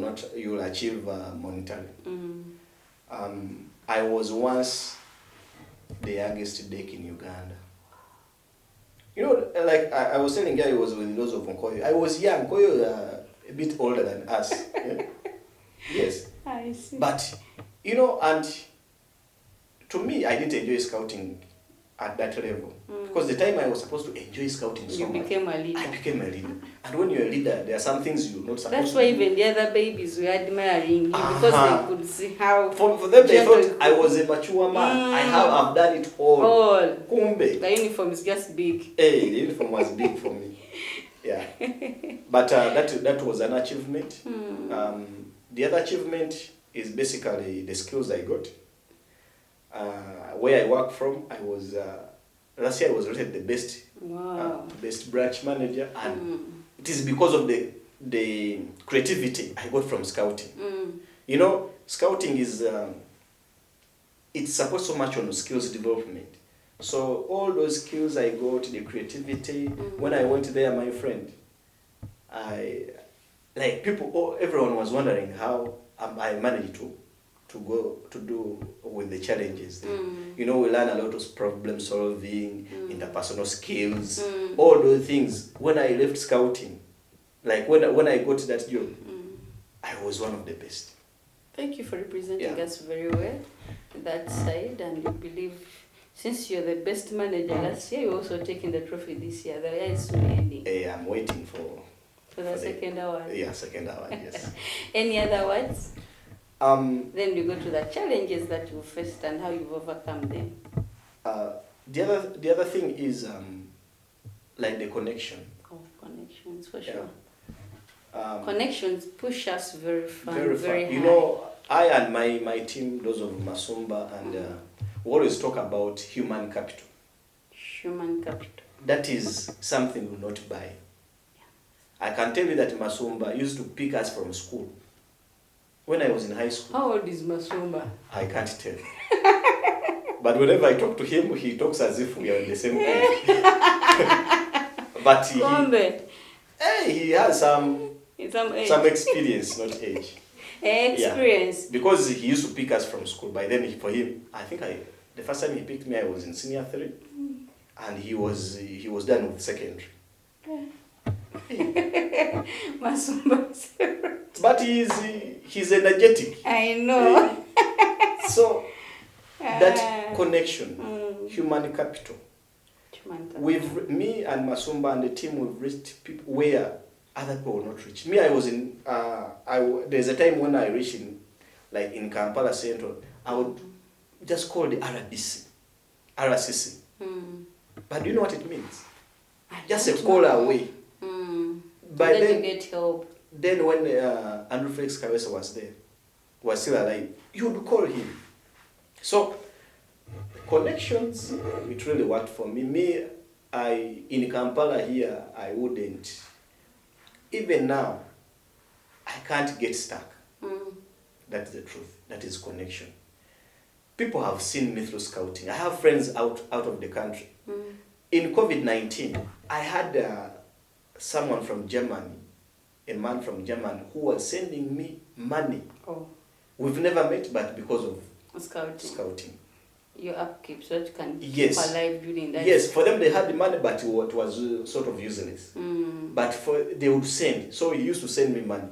will achieve monetarily. I was once the youngest Dek in Uganda. Like I was telling you, I was with those of Nkoyo. I was young. Nkoyo a bit older than us. Yeah? Yes. I see. But and to me, I didn't enjoy scouting at that level. Because the time I was supposed to enjoy scouting so much, became a leader. I became a leader. And when you're a leader, there are some things you're not supposed That's to why do. even the other babies were admiring you because they could see how. For them, they thought I was a mature man. I've done it all. Kumbe. The uniform is just big. Hey, the uniform was big for me. Yeah. But that was an achievement. The other achievement is basically the skills I got. Where I work from, I was last year I was rated the best best branch manager, and it is because of the creativity I got from scouting. Scouting is it's supposed so much on skills development. So all those skills I got, the creativity, when I went there, my friend, everyone was wondering how I managed to go to do with the challenges there. We learn a lot of problem solving, interpersonal skills, all those things. When I left scouting, like when I got that job, I was one of the best. Thank you for representing us very well that side, and you believe since you're the best manager last year, you're also taking the trophy this year. The year is soon ending. I'm waiting for the second award. Yeah, second award, yes. Any other awards? Then you go to the challenges that you faced and how you've overcome them. The other thing is like the connection. Oh, connections for sure. Connections push us very far. Very high. I and my team, those of Masumba, and we always talk about human capital. Human capital. That is something we will not buy. I can tell you that Masumba used to pick us from school. When I was in high school. How old is Masumba? I can't tell. But whenever I talk to him, he talks as if we are in the same age. But he has some experience, not age. Experience. Yeah. Because he used to pick us from school. By then, for him, I think the first time he picked me, I was in senior 3, and he was done with secondary. But he's energetic. I know. So that connection, human capital. Me and Masumba and the team, we've reached people where other people will not reach. Me, I was in. There's a time when I reached in Kampala Central, I would just call the RCC. But do you know what it means? Just a call away. By then you get help. Then when Andrew Felix Kawesa was still alive, you would call him. So connections, it really worked for me. In Kampala here, I wouldn't. Even now, I can't get stuck. That's the truth. That is connection. People have seen me through scouting. I have friends out of the country. In COVID-19, I had someone from Germany, a man from Germany, who was sending me money. We've never met, but because of scouting. your upkeep so that you can keep Yes. alive during that. Yes, for them they had the money, but it was sort of useless. But they would send. So he used to send me money,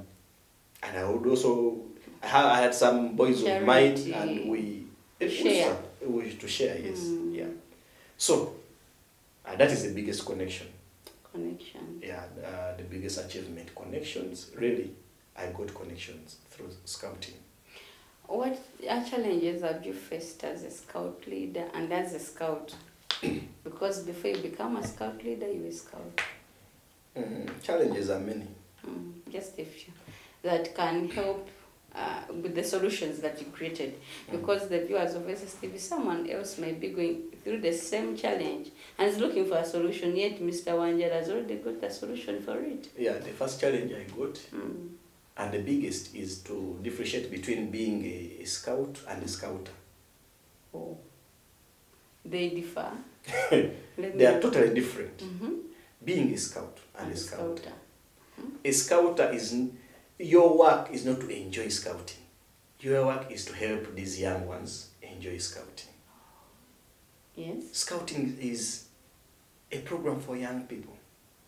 and I would also. I had some boys of mine, Charity. and we Share. We used to share. Yes, yeah. So that is the biggest connection. Connection. Yeah, the biggest achievement. Connections. Really, I got connections through scouting. What challenges have you faced as a scout leader and as a scout? Because before you become a scout leader, you were a scout. Challenges are many. Just a few that can help with the solutions that you created. Because the viewers of SSTV, someone else might be going through the same challenge and is looking for a solution, yet Mr. Wanjala has already got a solution for it. Yeah, the first challenge I got, and the biggest, is to differentiate between being a scout and a scouter. Oh. They differ. They are totally different. Being a scout and a scouter. A scouter your work is not to enjoy scouting. Your work is to help these young ones enjoy scouting. Yes. Scouting is a program for young people.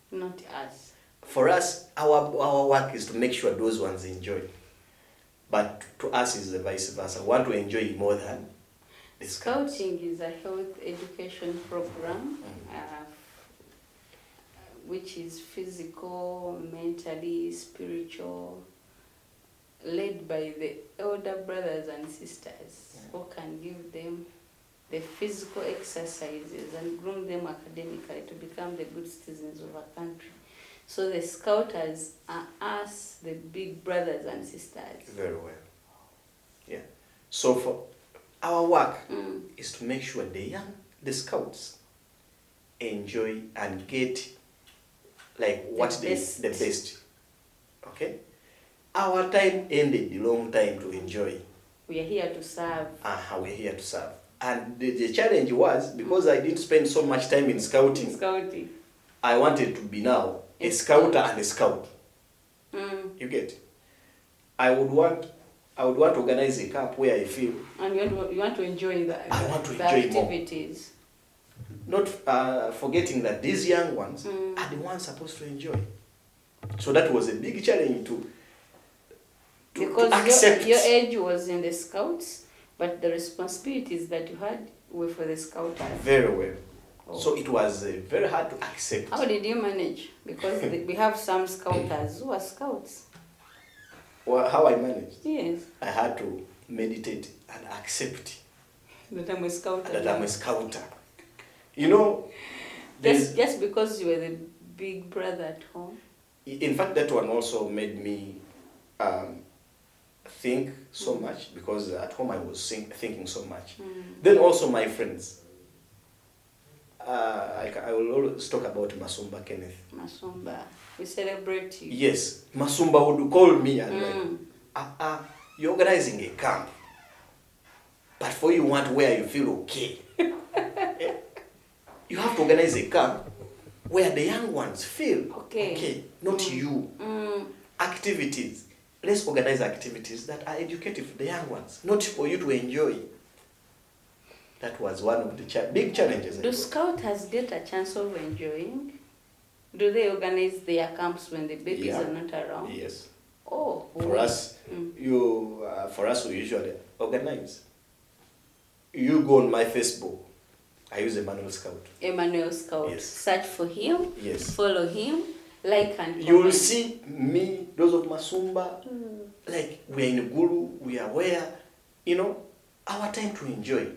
Not us. For us, our work is to make sure those ones enjoy. But to us, is the vice versa. We want to enjoy more than the scouts. Scouting is a health education program, which is physical, mentally, spiritual, led by the elder brothers and sisters who can give them the physical exercises and groom them academically to become the good citizens of our country. So the scouters are us, the big brothers and sisters. Very well. Yeah. So for our work is to make sure the scouts enjoy and get like the best. Okay? Our time ended a long time to enjoy. We are here to serve. We're here to serve. And the challenge was, because I didn't spend so much time in scouting, I wanted to be now a scouter and a scout. You get? I would want to organize a camp where I feel. And you want to enjoy I want to the enjoy activities. Not forgetting that these young ones are the ones supposed to enjoy. So that was a big challenge to accept. Your age was in the scouts, but the responsibilities that you had were for the scouters. Very well. Oh. So it was very hard to accept. How did you manage? Because we have some scouters who are scouts. Well, how I managed? Yes. I had to meditate and accept that I'm a scouter. That I'm a scouter. You know, just because you were the big brother at home. In fact, that one also made me think so much, because at home I was thinking so much. Then also my friends. I will always talk about Masumba Kenneth. Masumba, we celebrate you. Yes, Masumba would call me and you're organizing a camp, but for you want where you feel okay. You have to organize a camp where the young ones feel okay, not you. Activities. Let's organize activities that are educative for the young ones, not for you to enjoy. That was one of the big challenges. Do scouters get a chance of enjoying? Do they organize their camps when the babies are not around? Yes. Oh. For us, we usually organize. You go on my Facebook. I use Emmanuel Scout. Emmanuel Scout. Yes. Search for him. Yes. Follow him. Like and comment. You will see me, those of Masumba. Like we are in Gulu, we are where, our time to enjoy.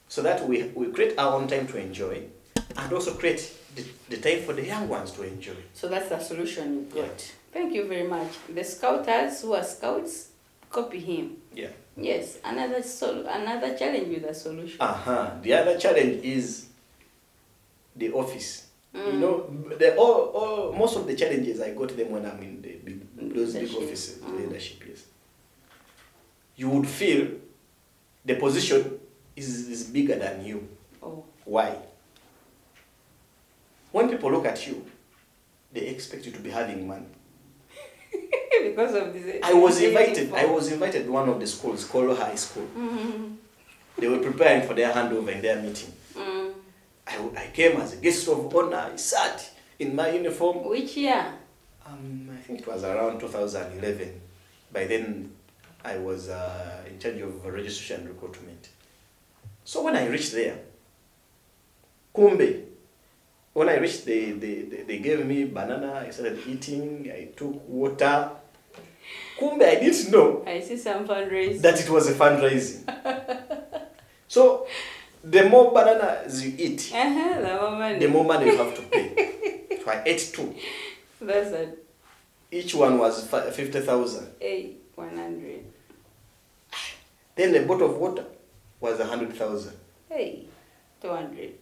So that we create our own time to enjoy, and also create the time for the young ones to enjoy. So that's the solution you got. Yeah. Thank you very much. The scouters who are scouts, copy him. Yeah. Yes. Another challenge with the solution. The other challenge is the office. Most of the challenges I got them when I'm in those big offices, leadership. Yes. You would feel the position is bigger than you. Oh. Why? When people look at you, they expect you to be having money. Because of this. I was invited to one of the schools, Kolo High School. They were preparing for their handover in their meeting. I came as a guest of honor. I sat in my uniform. Which year? I think it was around 2011. By then, I was in charge of registration and recruitment. So when I reached there, kumbe, when I reached, they gave me banana. I started eating. I took water. Kumbe, I didn't know. I see some fundraising. That it was a fundraising. So, the more bananas you eat, the more money you have to pay. So I ate 2. That's it. Each one was 50,000. 100. Then a bottle of water was 100,000. 200.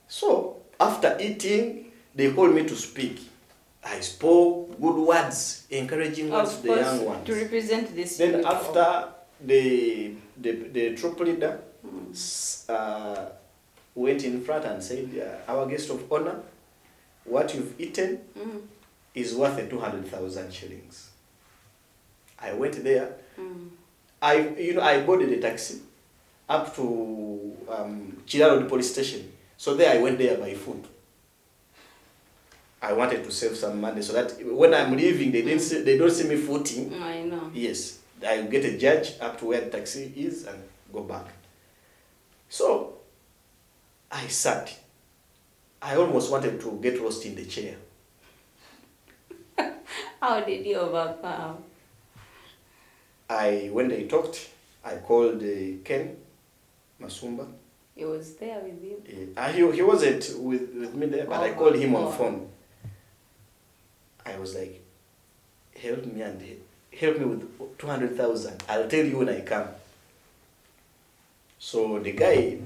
So after eating, they called me to speak. I spoke good words, encouraging words to the young ones. To represent this. Then uniform. After the troop leader went in front and said, our guest of honor, what you've eaten is worth 200,000 shillings. I went there. I boarded a taxi up to Chiraro police station. So there I went there by foot. I wanted to save some money so that when I'm leaving, they don't see me footing. I know. Yes, I get a judge up to where the taxi is and go back. So I sat. I almost wanted to get lost in the chair. How did you overcome? When they talked, I called Ken Masumba. He was there with you? He wasn't with me there, but I called him on phone. I was like, help me with 200,000. I'll tell you when I come. So the guy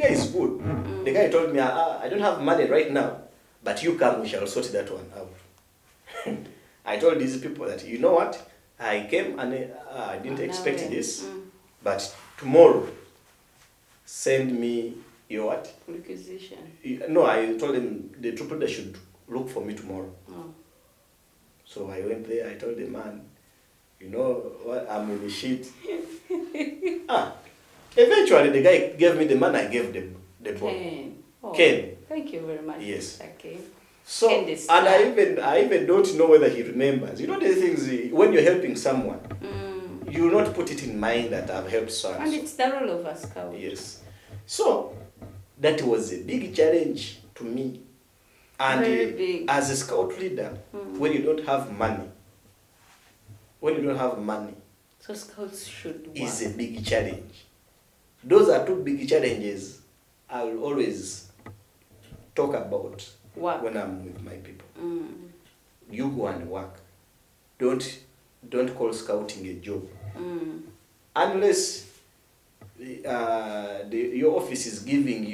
is good. The guy told me, I don't have money right now, but you come, we shall sort that one out. I told these people that, you know what? I came and I didn't expect this, but tomorrow, send me your what? Requisition. No, I told them the troop leader should look for me tomorrow. So I went there, I told the man, you know what, I'm in the shit. Eventually the guy gave me the money, I gave the ball. Ken. Thank you very much. Yes. Okay. So, and I even don't know whether he remembers. You know the things, when you're helping someone, you will not put it in mind that I've helped someone. And it's the role of a scout. Yes. So, that was a big challenge to me. And very big. As a scout leader, when you don't have money, so scouts should work. Is a big challenge. Those are 2 big challenges I will always talk about when I'm with my people. You go and work. Don't call scouting a job. Unless your office is paying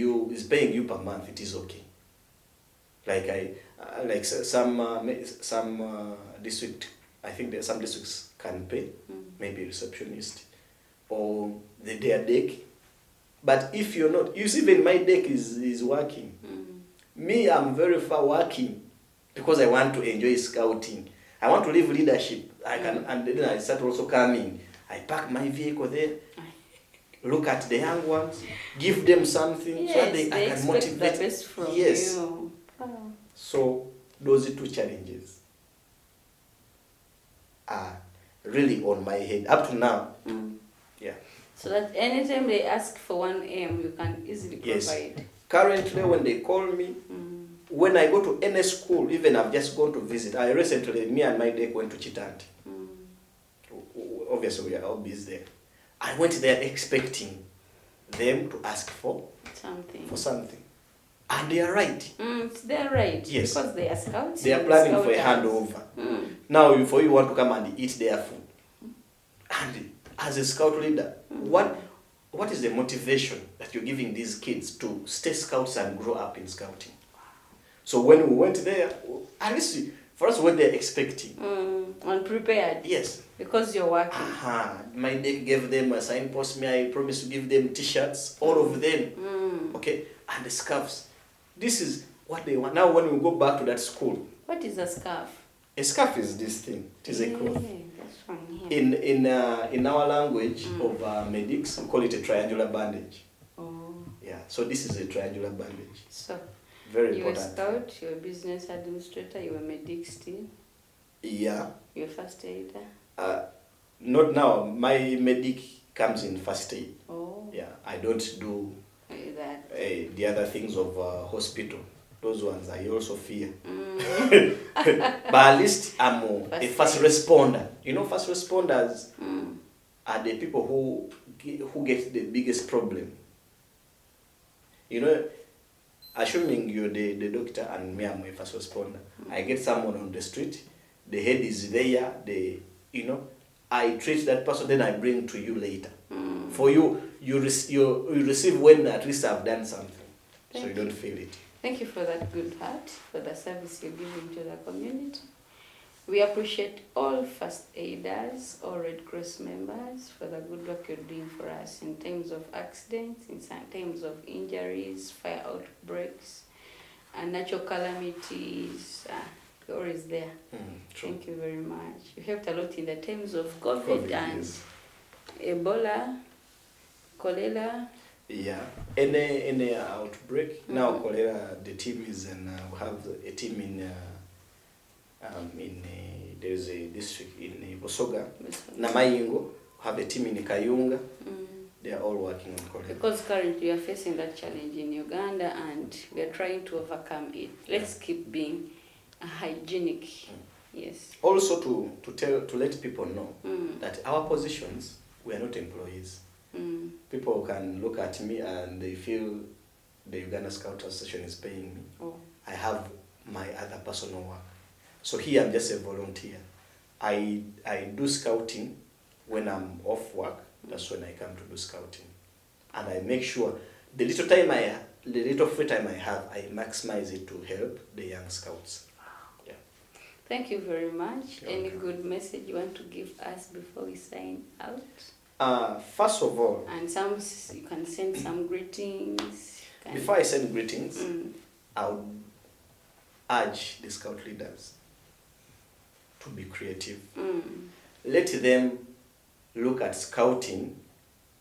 you per month, it is okay. Like some district, I think there some districts can pay, maybe a receptionist or their deck. But if you're not, you see, even my deck is working. Me, I'm very far working because I want to enjoy scouting. I want to live leadership. And then I start also coming. I park my vehicle there, look at the young ones, give them something so that I can motivate. The best from you. So those 2 challenges are really on my head up to now. Yeah. So that anytime they ask for 1M, you can easily provide. Yes. Currently, when they call me, when I go to any school, even I've just gone to visit. Me and my deck went to Chitanti. Obviously, we are all busy there. I went there expecting them to ask for something. And they are right. They're right. Yes. Because they are scouts. They are planning for a handover. Now, before you want to come and eat their food. And as a scout leader, what is the motivation that you're giving these kids to stay scouts and grow up in scouting? So when we went there, at least for us, what they're expecting. Unprepared. Yes. Because you're working. My deck gave them a signpost. I promised to give them T-shirts, all of them. Okay, and the scarves. This is what they want. Now when we go back to that school. What is a scarf? A scarf is this thing. It is a cloth. This one here. In our language of medics, we call it a triangular bandage. Oh. Yeah, so this is a triangular bandage. So, Very you were important. scout, you were business administrator, you were medic still, Yeah. you were first aider. Not now. My medic comes in first aid. Oh. Yeah, I don't do That. the other things of hospital. Those ones I also fear. But at least I'm a first responder. You know, first responders are the people who get the biggest problem. You know, assuming you're the doctor and me, I'm a first responder. I get someone on the street, the head is there, I treat that person, then I bring to you later. For you receive when at least I've done something. So you don't feel it. Thank you for that good heart, for the service you're giving to the community. We appreciate all first aiders, all Red Cross members for the good work you're doing for us in times of accidents, in times of injuries, fire outbreaks, and natural calamities. You're always there. True. Thank you very much. You helped a lot in the times of COVID and yes. Ebola, cholera. Yeah, any outbreak. Now cholera, the team is we have a team in there's a district in Busoga. Namayingo, have a team in Kayunga. They are all working on cholera. Because currently we are facing that challenge in Uganda and we are trying to overcome it. Let's keep being hygienic. Yes. Also to let people know that our positions, we are not employees. People can look at me and they feel the Uganda Scout Association is paying me. Oh. I have my other personal work. So here I'm just a volunteer. I do scouting when I'm off work. That's when I come to do scouting. And I make sure the little free time I have, I maximize it to help the young scouts. Yeah. Thank you very much. Any good message you want to give us before we sign out? First of all, and you can send some greetings. Before I send greetings, I would urge the scout leaders to be creative. Let them look at scouting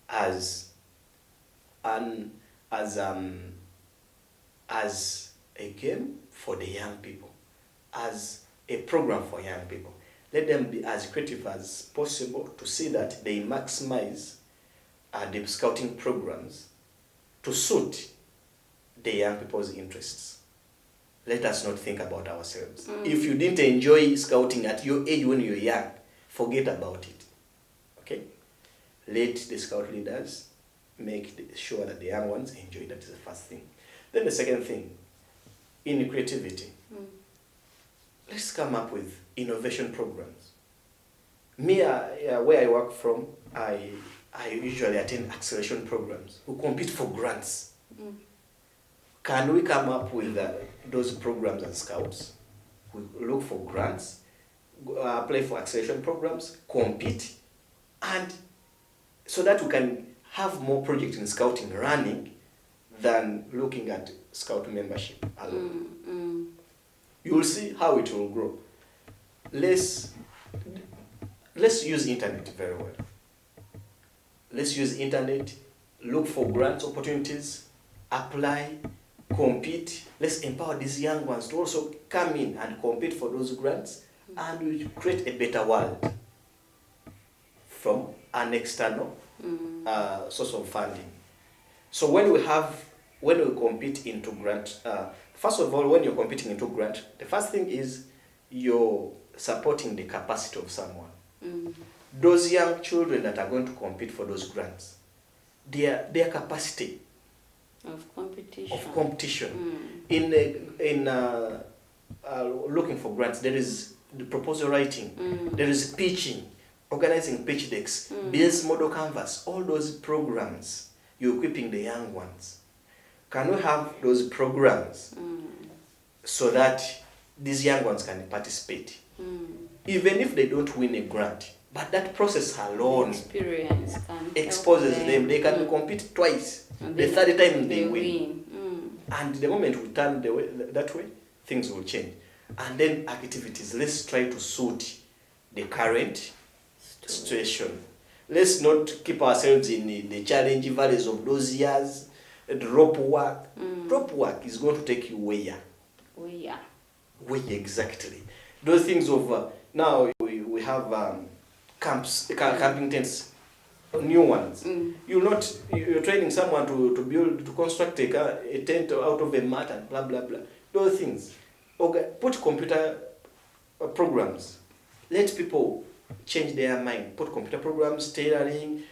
as a game for the young people, as a program for young people. Let them be as creative as possible to see that they maximize the scouting programs to suit the young people's interests. Let us not think about ourselves. If you didn't enjoy scouting at your age when you're young, forget about it. Okay? Let the scout leaders make sure that the young ones enjoy. That is the first thing. Then the second thing, in creativity, let's come up with innovation programs. Me, where I work from, I usually attend acceleration programs. We compete for grants. Can we come up with those programs as scouts? We look for grants, apply for acceleration programs, compete, and so that we can have more projects in scouting running than looking at scout membership alone. You will see how it will grow. Let's use internet very well. Let's use internet, look for grant opportunities, apply, compete. Let's empower these young ones to also come in and compete for those grants, and we create a better world from an external source of funding. So when we compete into grant, first of all, when you're competing into grant, the first thing is you're supporting the capacity of someone. Those young children that are going to compete for those grants, their capacity of competition. In looking for grants, there is the proposal writing, there is pitching, organizing pitch decks, business model canvas, all those programs, you're equipping the young ones. Can we have those programs so that these young ones can participate? Even if they don't win a grant, but that process alone exposes them. They can compete twice. The third time they win. And the moment we turn that way, things will change. And then activities, let's try to suit the current situation. Let's not keep ourselves in the challenge valleys of those years. Rope work. Rope work is going to take you where? Where exactly? Those things of now we have camps, camping tents, new ones. You're training someone to construct a tent out of a mat and blah blah blah. Those things. Okay, put computer programs. Let people change their mind. Put computer programs, tailoring.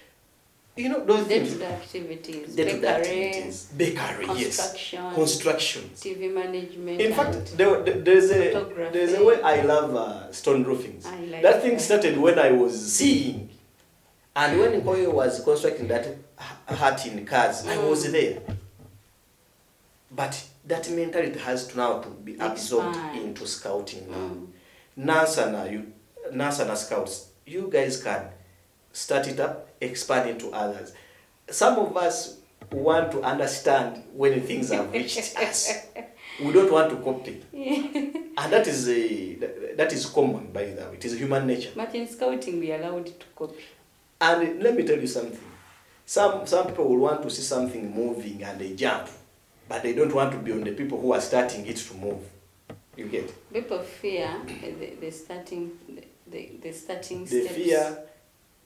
You know those things. Day-to-day activities. Bakery, construction, yes. Construction. TV management. In fact, there's a way I love stone roofings. Like that thing started when I was seeing, and when Nkoyo was constructing that hut in cars, I was there. But that mentality has to now to be absorbed into scouting now. Nasana Scouts, you guys can start it up, expand it to others. Some of us want to understand when things have reached us. We don't want to copy. And that is common, by the way. It is human nature. But in scouting, we are allowed to copy. And let me tell you something. Some people will want to see something moving and they jump, but they don't want to be on the people who are starting it to move. You get? People fear the starting steps. They fear.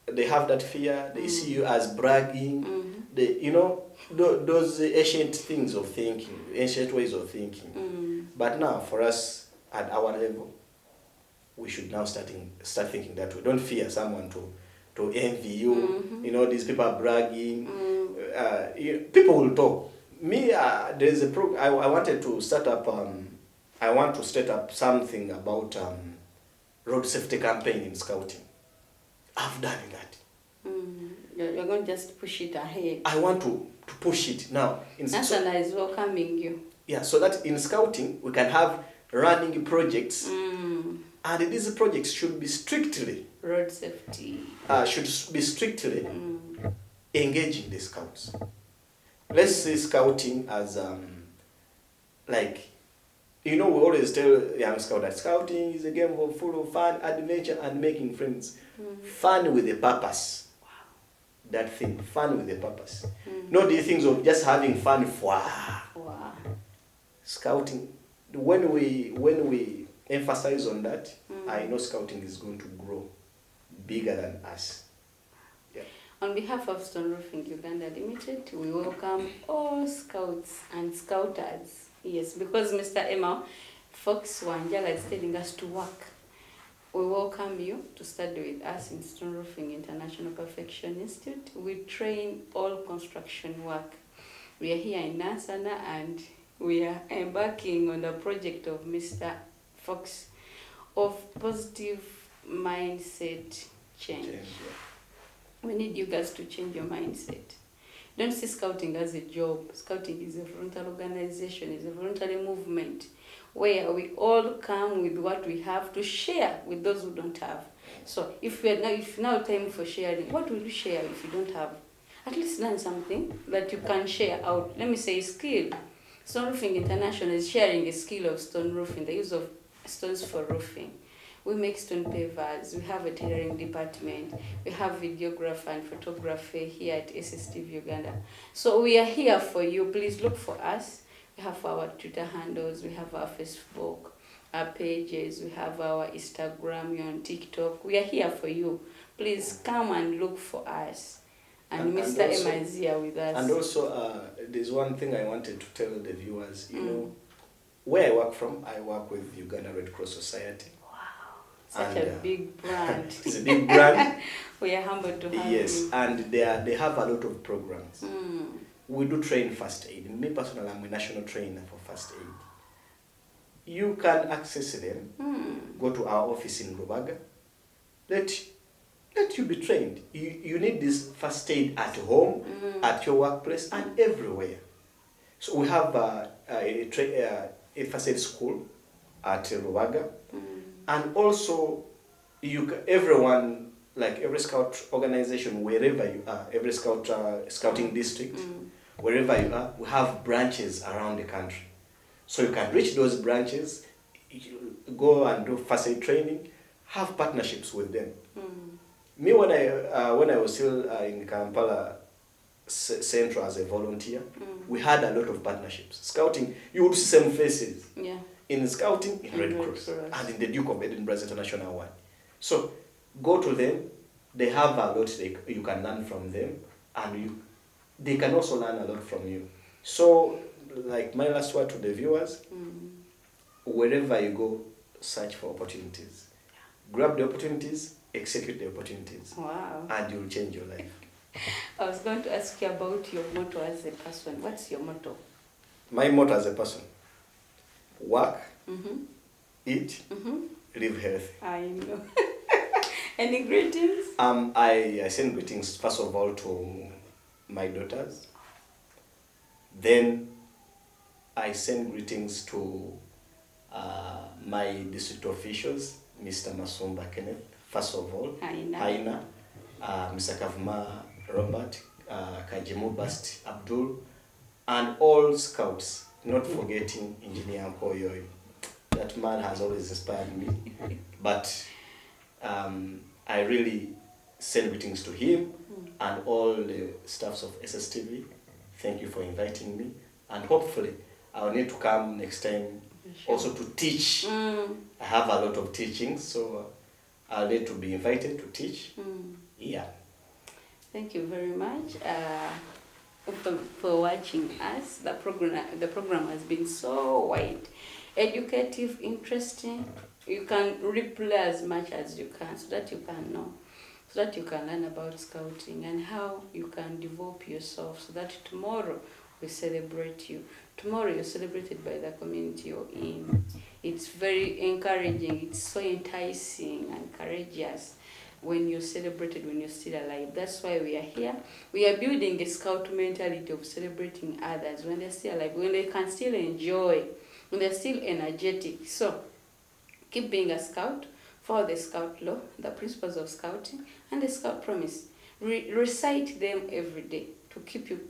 They have that fear. They see you as bragging. They, those ancient things of thinking, ancient ways of thinking. But now, for us at our level, we should now start thinking that way. Don't fear someone to envy you. These people are bragging. People will talk. Me, there's a I wanted to start up. I want to start up something about road safety campaign in scouting. I've done that. You're going to just push it ahead. I want to push it now. Nasana is welcoming you. Yeah, so that in scouting we can have running projects, and these projects should be strictly road safety. Should be strictly engaging the scouts. Let's see scouting as we always tell young scouts that scouting is a game full of fun, adventure, and making friends. Fun with a purpose. Wow. That thing, fun with a purpose. Not the things of just having fun for. Wow. Scouting, when we emphasize on that, I know scouting is going to grow bigger than us. Yeah. On behalf of Stone Roofing Uganda Limited, we welcome all scouts and scouters. Yes, because Mr. Emma Fox Wanjala is telling us to work. We welcome you to study with us in Stone Roofing International Perfection Institute. We train all construction work. We are here in Nasana and we are embarking on the project of Mr. Fox of positive mindset change. We need you guys to change your mindset. Don't see scouting as a job. Scouting is a voluntary organization, is a voluntary movement where we all come with what we have to share with those who don't have. So if now time for sharing, what will you share if you don't have? At least learn something that you can share out. Let me say skill. Stone Roofing International is sharing a skill of stone roofing, the use of stones for roofing. We make stone pavers, we have a tailoring department, we have videographer and photography here at SSTV Uganda. So we are here for you. Please look for us. We have our Twitter handles, we have our Facebook, our pages, we have our Instagram, we're on TikTok. We are here for you. Please come and look for us. And Mr. Emma is here with us. And also, there's one thing I wanted to tell the viewers. Where I work from, I work with Uganda Red Cross Society. Such a big brand. It's a big brand. We are humbled to have you. Yes, and they have a lot of programs. We do train first aid. Me personally, I'm a national trainer for first aid. You can access them. Go to our office in Rubaga. Let you be trained. You need this first aid at home, at your workplace, and everywhere. So we have a first aid school at Rubaga. And also, everyone, like every scout organization, wherever you are, every scouting district, wherever you are, we have branches around the country. So you can reach those branches, go and do first aid training, have partnerships with them. Me, when I was still in Kampala Central as a volunteer, we had a lot of partnerships. Scouting, you would see same faces. Yeah. In Scouting, in Red Cross, and in the Duke of Edinburgh's International one. So, go to them. They have a lot you can learn from them, and they can also learn a lot from you. So, like my last word to the viewers, wherever you go, search for opportunities. Grab the opportunities, execute the opportunities. Wow. And you'll change your life. I was going to ask you about your motto as a person. What's your motto? My motto as a person: work, eat, live healthy. I know. Any greetings? I send greetings first of all to my daughters. Then I send greetings to my district officials, Mr. Masumba Kenneth, first of all, Haina, Mr. Kavuma Robert, Kajimu Bast Abdul, and all scouts, not forgetting Engineer Nkoyoy. That man has always inspired me. But I really send greetings to him and all the staffs of SSTV. Thank you for inviting me. And hopefully, I'll need to come next time also to teach. I have a lot of teaching, so I'll need to be invited to teach. Yeah. Thank you very much for watching us. The program has been so wide, educative, interesting. You can replay as much as you can so that you can know, so that you can learn about scouting and how you can develop yourself so that tomorrow we celebrate you. Tomorrow you're celebrated by the community you're in. It's very encouraging. It's so enticing and courageous when you're celebrated, when you're still alive. That's why we are here. We are building a scout mentality of celebrating others when they're still alive, when they can still enjoy, when they're still energetic. So keep being a scout, follow the scout law, the principles of scouting, and the scout promise. Recite them every day to keep you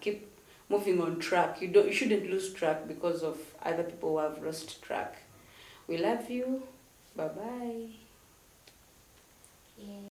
keep moving on track. You shouldn't lose track because of other people who have lost track. We love you. Bye-bye. Yeah.